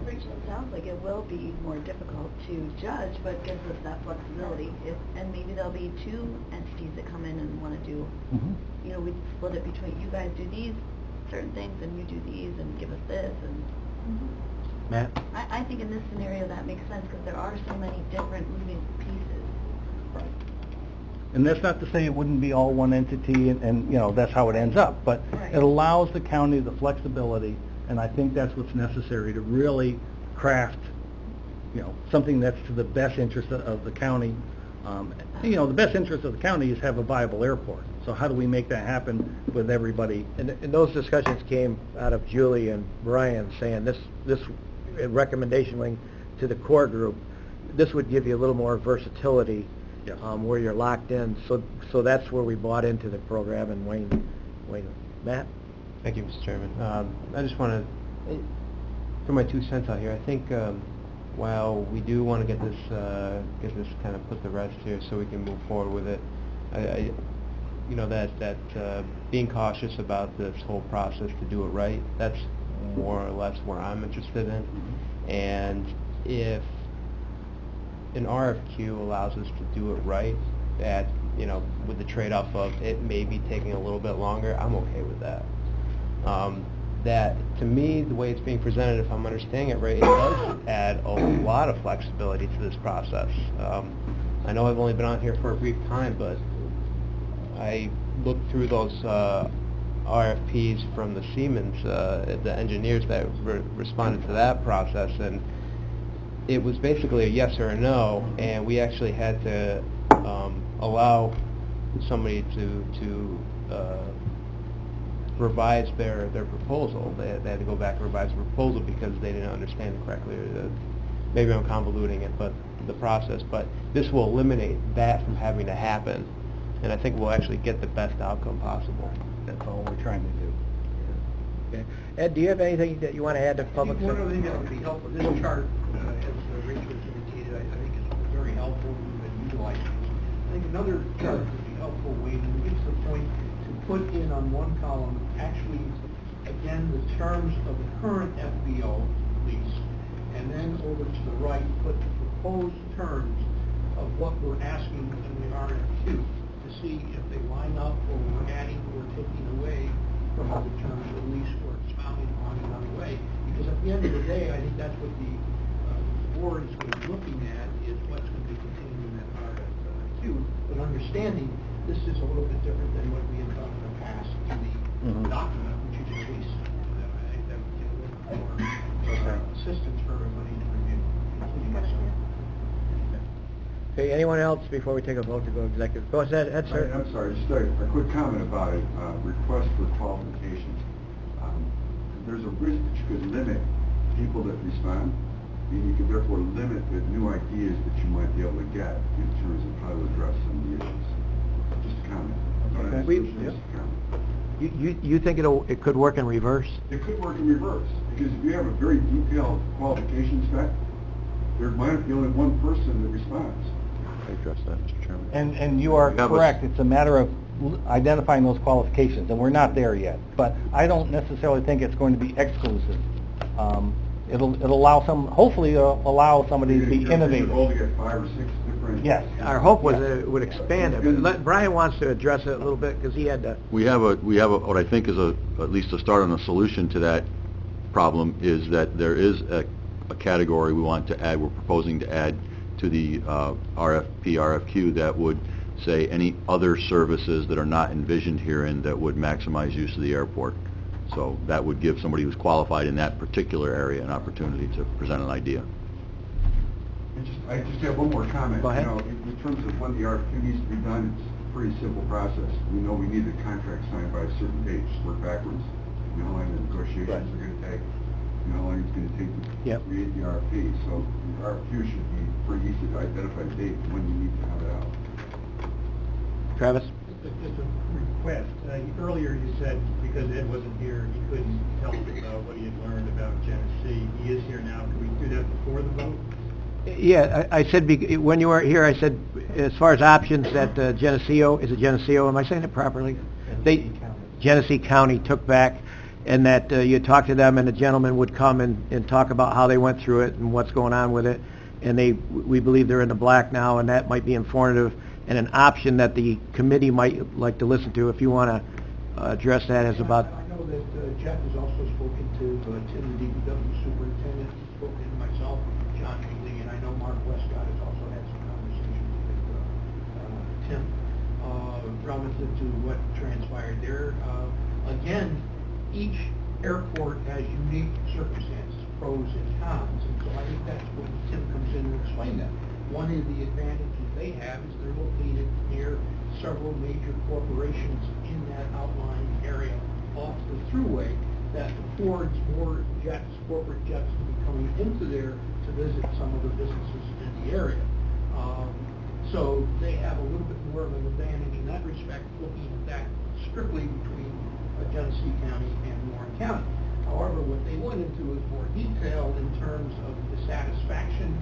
Rachel, it sounds like it will be more difficult to judge, but gives us that flexibility. And maybe there'll be two entities that come in and want to do, you know, we split it between, you guys do these certain things, and you do these, and give us this, and... Matt? I think in this scenario that makes sense, because there are so many different moving pieces. And that's not to say it wouldn't be all one entity, and you know, that's how it ends up, but Right. it allows the county the flexibility, and I think that's what's necessary to really craft, you know, something that's to the best interest of the county. You know, the best interest of the county is have a viable airport. So how do we make that happen with everybody? And those discussions came out of Julie and Brian saying this recommendation wing to the core group, this would give you a little more versatility. Yes. Where you're locked in. So that's where we bought into the program, and Wayne, Matt? Thank you, Mr. Chairman. I just want to throw my 2 cents out here. I think while we do want to get this kind of put to rest here so we can move forward with it, you know, that being cautious about this whole process to do it right, that's more or less where I'm interested in. And if an RFQ allows us to do it right, that, you know, with the trade-off of it maybe taking a little bit longer, I'm okay with that. That, to me, the way it's being presented, if I'm understanding it right, it does add a lot of flexibility to this process. I know I've only been on here for a brief time, but I looked through those RFPs from the Siemens, the engineers that responded to that process, and it was basically a yes or a no, and we actually had to allow somebody to revise their proposal. They had to go back and revise the proposal because they didn't understand it correctly. Maybe I'm convoluting it, but the process. But this will eliminate that from having to happen, and I think we'll actually get the best outcome possible. That's all we're trying to do. Okay. Ed, do you have anything that you want to add to public? One other thing that would be helpful, this chart, as Rachel has indicated, I think is very helpful and utilized. I think another chart would be helpful, Wayne, and gives the point to put in on one column, actually, again, the terms of the current FBO lease, and then over to the right, put the proposed terms of what we're asking in the RFQ to see if they line up or we're adding or taking away from other terms of the lease or expounding on another way. Because at the end of the day, I think that's what the board is going to be looking at, is what's going to be contained in that RFQ. But understanding this is a little bit different than what we have done in the past to the document, which is at least, I think that would give a little more assistance for everybody to review, including myself. Okay, anyone else before we take a vote to go executive? Go ahead, Ed, sir. I'm sorry, just a quick comment about it. Request for qualifications. There's a risk that you could limit people that respond, and you could therefore limit the new ideas that you might be able to get in terms of how to address some of the issues. Just a comment. Just a comment. You think it could work in reverse? It could work in reverse, because if you have a very detailed qualification spec, there might be only one person that responds. I address that, Mr. Chairman. And you are We have a- correct, it's a matter of identifying those qualifications, and we're not there yet. But I don't necessarily think it's going to be exclusive. It'll allow hopefully it'll allow somebody to be You're innovative. able to get 5 or 6 different... Yes. Our hope was that it would expand it, but Brian wants to address it a little bit, because he had to... We have a what I think is at least a start on a solution to that problem, is that there is a category we're proposing to add to the RFQ that would say any other services that are not envisioned herein that would maximize use of the airport. So that would give somebody who's qualified in that particular area an opportunity to present an idea. I just have one more comment. Go ahead. You know, in terms of when the RFQ needs to be done, it's a pretty simple process. We know we need the contract signed by a certain date. Just work backwards. You know how long the negotiations are going to take. You know how long it's going to take to create the RFP. So the RFQ should be pretty easy to identify the date when you need to have it out. Travis? Just a request. Earlier you said because Ed wasn't here, he couldn't tell us about what he had learned about Genesee. He is here now. Can we do that before the vote? Yeah, I said, when you weren't here, I said, as far as options that Geneseo, is it Geneseo, am I saying it properly? Genesee County took back, and that you talk to them, and the gentleman would come and talk about how they went through it and what's going on with it. And we believe they're in the black now, and that might be informative and an option that the committee might like to listen to. If you want to address that as about... I know that Jeff has also spoken to Tim, the DPW superintendent. He's spoken to myself, John Lee, and I know Mark Westcott has also had some conversations with Tim relative to what transpired there. Again, each airport has unique circumstances, pros and cons, and so I think that's when Tim comes in to explain that. One of the advantages they have is they're located near several major corporations in that outlying area off the thruway that affords more jets, corporate jets, to be coming into there to visit some of the businesses in the area. So they have a little bit more of an advantage in that respect, looking at that strictly between Genesee County and Warren County. However, what they went into is more detail in terms of the satisfaction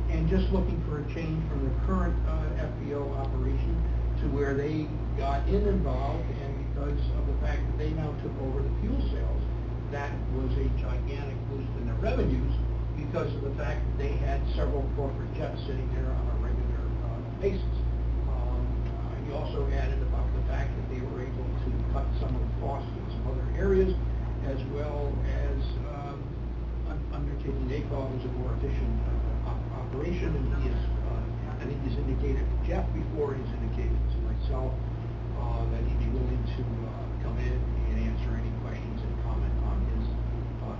and just looking for a change from the current FBO operation to where they got involved, and because of the fact that they now took over the fuel sales, that was a gigantic boost in their revenues because of the fact that they had several corporate jets sitting there on a regular basis. He also added about the fact that they were able to cut some of the costs in some other areas, as well as undertaking they thought was a more efficient operation. And he is, I think he's indicated to Jeff before, he's indicated to myself that he'd be willing to come in and answer any questions and comment on his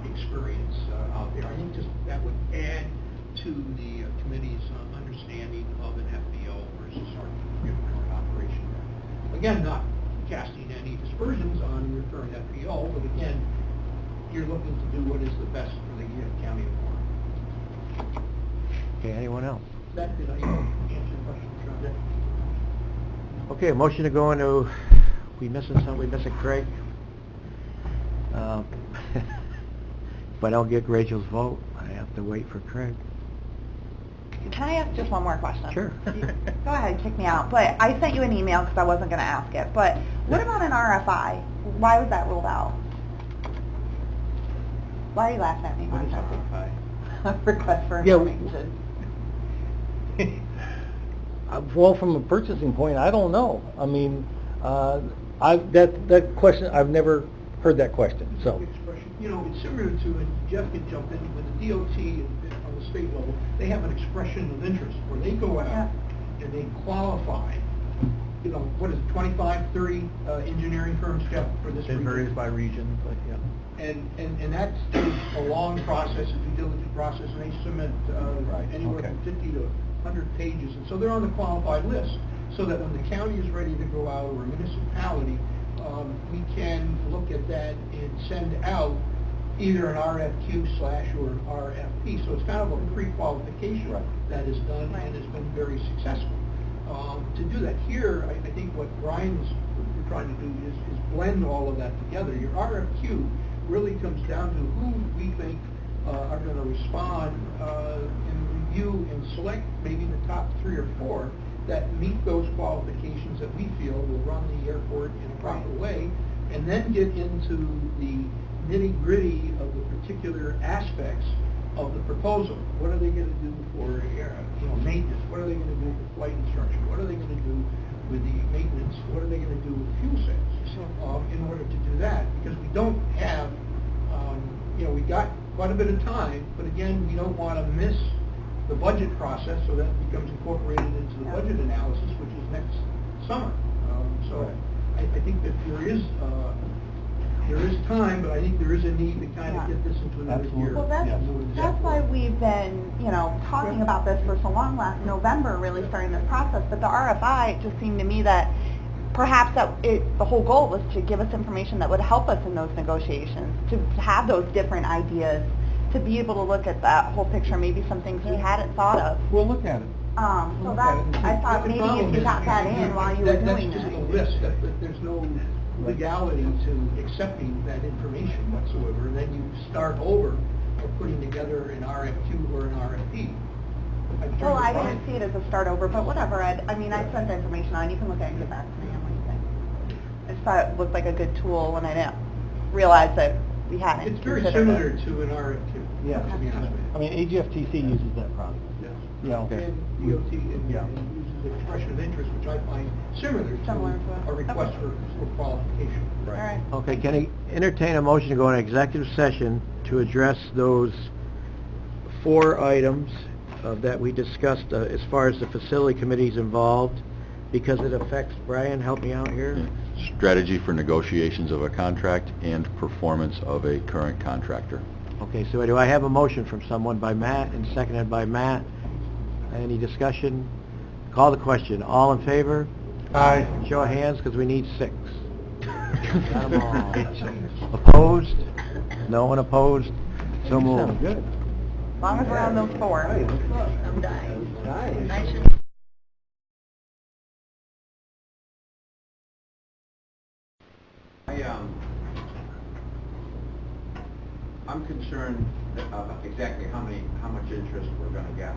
experience out there. I think just that would add to the committee's understanding of an FBO versus our current operation. Again, not casting any dispersions on your current FBO, but again, you're looking to do what is the best for the county of Warren. Okay, anyone else? That did I answer your question, John? Okay, a motion to go into, we missing something, we missing Craig? If I don't get Rachel's vote, I have to wait for Craig. Can I ask just one more question? Sure. Go ahead, kick me out. But I sent you an email because I wasn't going to ask it. But what about an RFI? Why was that ruled out? Why are you laughing at me? What is RFI? Request for Yeah, information. Well, from a purchasing point, I don't know. I mean, that question, I've never heard that question, so. Expression, you know, it's similar to, and Jeff can jump in, with the DOT on the state level, they have an expression of interest where they go out and they qualify, you know, what is it, 25, 30 engineering firms, Jeff, for this region? It varies by region, but yeah. And that's a long process, a due diligence process, and they submit anywhere from 50 to 100 pages, and so they're on the qualified list, so that when the county is ready to go out, or a municipality, we can look at that and send out either an RFQ / or an RFP. So it's kind of a pre-qualification that is done and has been very successful. To do that here, I think what Brian's trying to do is blend all of that together. Your RFQ really comes down to who we think are going to respond and review and select maybe the top 3 or 4 that meet those qualifications that we feel will run the airport in a proper way, and then get into the nitty-gritty of the particular aspects of the proposal. What are they going to do for maintenance? What are they going to do for flight instruction? What are they going to do with the maintenance? What are they going to do with the fuel sales in order to do that? Because we don't have, we got quite a bit of time, but again, we don't want to miss the budget process, so that becomes incorporated into the budget analysis, which is next summer. I think that there is time, but I think there is a need to kind of get this into another year. Well, that's why we've been, talking about this for so long. Last November, really starting this process. But the RFI, it just seemed to me that perhaps the whole goal was to give us information that would help us in those negotiations, to have those different ideas, to be able to look at that whole picture, maybe some things we hadn't thought of. We'll look at it. So I thought maybe if you got that in while you were doing That's just this. a list, that there's no legality to accepting that information whatsoever, and then you start over or putting together an RFQ or an RFP. Well, I didn't see it as a start over, but whatever. I sent the information on. You can look at it and get back to me on what you think. I just thought it looked like a good tool, and I didn't realized that we hadn't It's very considered similar it. to an RFQ. Yeah. To be honest with you. I mean, AGFTC uses that process. Yes. You know, And DOT Yeah. uses the expression of interest, which I find similar Similar to to it. a request Okay. for qualification. All right. Okay, can I entertain a motion to go into executive session to address those 4 items that we discussed as far as the facility committees involved, because it affects, Brian, help me out here? Strategy for negotiations of a contract and performance of a current contractor. Okay, so do I have a motion from someone by Matt and seconded by Matt? Any discussion? Call the question. All in favor? Aye. Show of hands, because we need 6. Got 'em all. Opposed? No one opposed? So moved. good. As long as we're on those 4. I'm dying. I should I'm concerned about exactly how much interest we're gonna get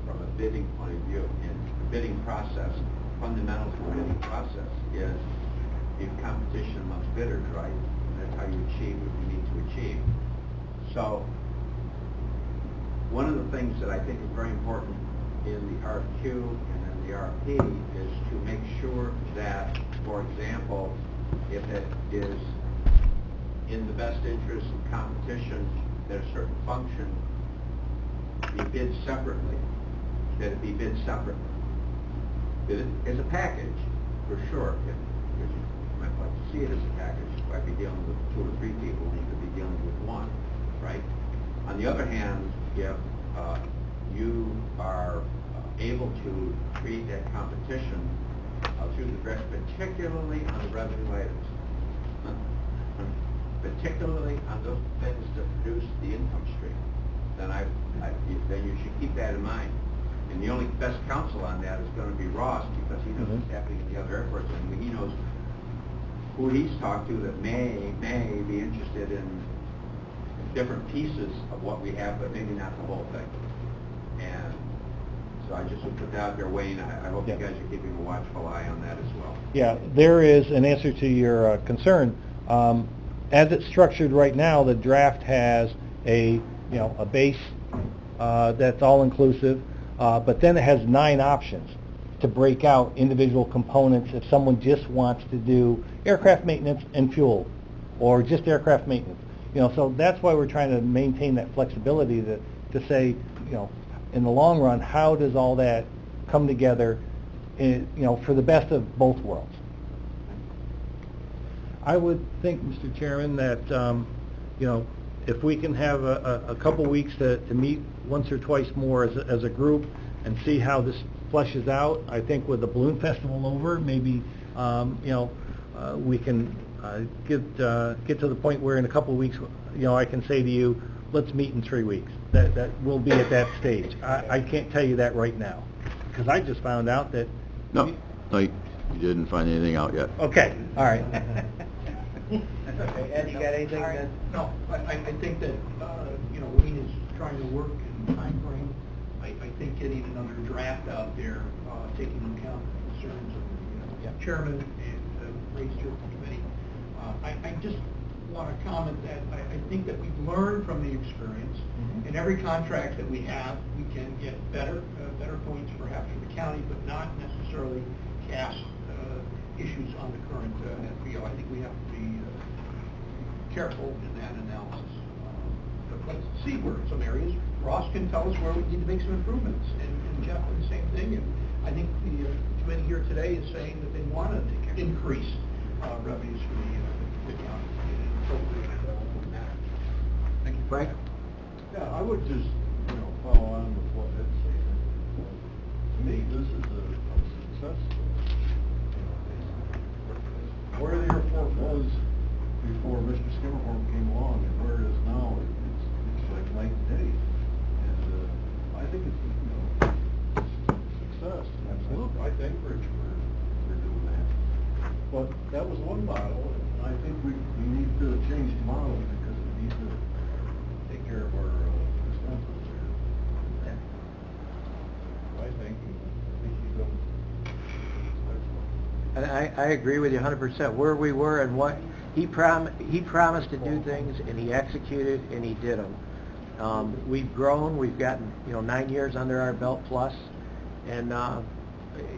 from a bidding point of view. And the bidding process, fundamentals of the bidding process is the competition amongst bidders, right? That's how you achieve what you need to achieve. So, one of the things that I think is very important in the RFQ and then the RFP is to make sure that, for example, if it is in the best interest of competition that a certain function be bid separately, that it be bid separately. Bid it as a package, for sure, because you might like to see it as a package. You might be dealing with 2 or 3 people, and you could be dealing with 1, right? On the other hand, if you are able to create that competition through the grant, particularly on the revenue items, particularly on those things that produce the income stream, then then you should keep that in mind. And the only best counsel on that is going to be Ross, because he knows what's happening in the other airports, and he knows who he's talked to that may be interested in different pieces of what we have, but maybe not the whole thing. And so I just would put that out there, Wayne. I hope you guys are keeping a watchful eye on that as well. Yeah, there is an answer to your concern. As it's structured right now, the draft has a base that's all-inclusive, but then it has 9 options to break out individual components if someone just wants to do aircraft maintenance and fuel, or just aircraft maintenance. So that's why we're trying to maintain that flexibility to say, in the long run, how does all that come together, for the best of both worlds? I would think, Mr. Chairman, that, if we can have a couple weeks to meet once or twice more as a group and see how this fleshes out, I think with the balloon festival over, maybe, we can get to the point where in a couple of weeks, I can say to you, let's meet in 3 weeks. That we'll be at that stage. I can't tell you that right now, because I just found out that... No, you didn't find anything out yet. Okay, all right. Ed, you got anything? No, I think that, Wayne is trying to work in time frame. I think getting another draft out there, taking into account the concerns of the chairman and raised here at the committee. I just want to comment that I think that we've learned from the experience. In every contract that we have, we can get better points perhaps for the county, but not necessarily cast issues on the current FBO. I think we have to be careful in that analysis. But let's see where some areas, Ross can tell us where we need to make some improvements, and Jeff did the same thing. And I think the committee here today is saying that they want to increase revenues for the county in an appropriate manner. Thank you. Frank? Yeah, I would just, follow on with what Ed's saying. To me, this is a success story. Where the airport was before Mr. Skimmerhorn came along and where it is now, it's like night and day. And I think it's, success. Absolutely. I thank Rich for doing that. But that was one model, and I think we need to change the model because we need to take care of our expenses here. I think he's done. And I agree with you 100%. Where we were and what He promised to do things, and he executed, and he did them. We've grown, we've gotten, 9 years under our belt plus, and,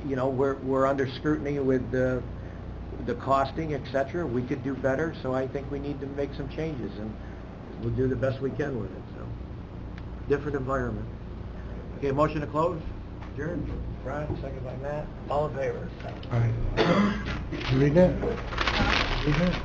we're under scrutiny with the costing, et cetera. We could do better, so I think we need to make some changes, and we'll do the best we can with it, so. Different environment. Okay, motion to close? Adjourned. Brian, second by Matt. All in favor? All right. Read it? Read it?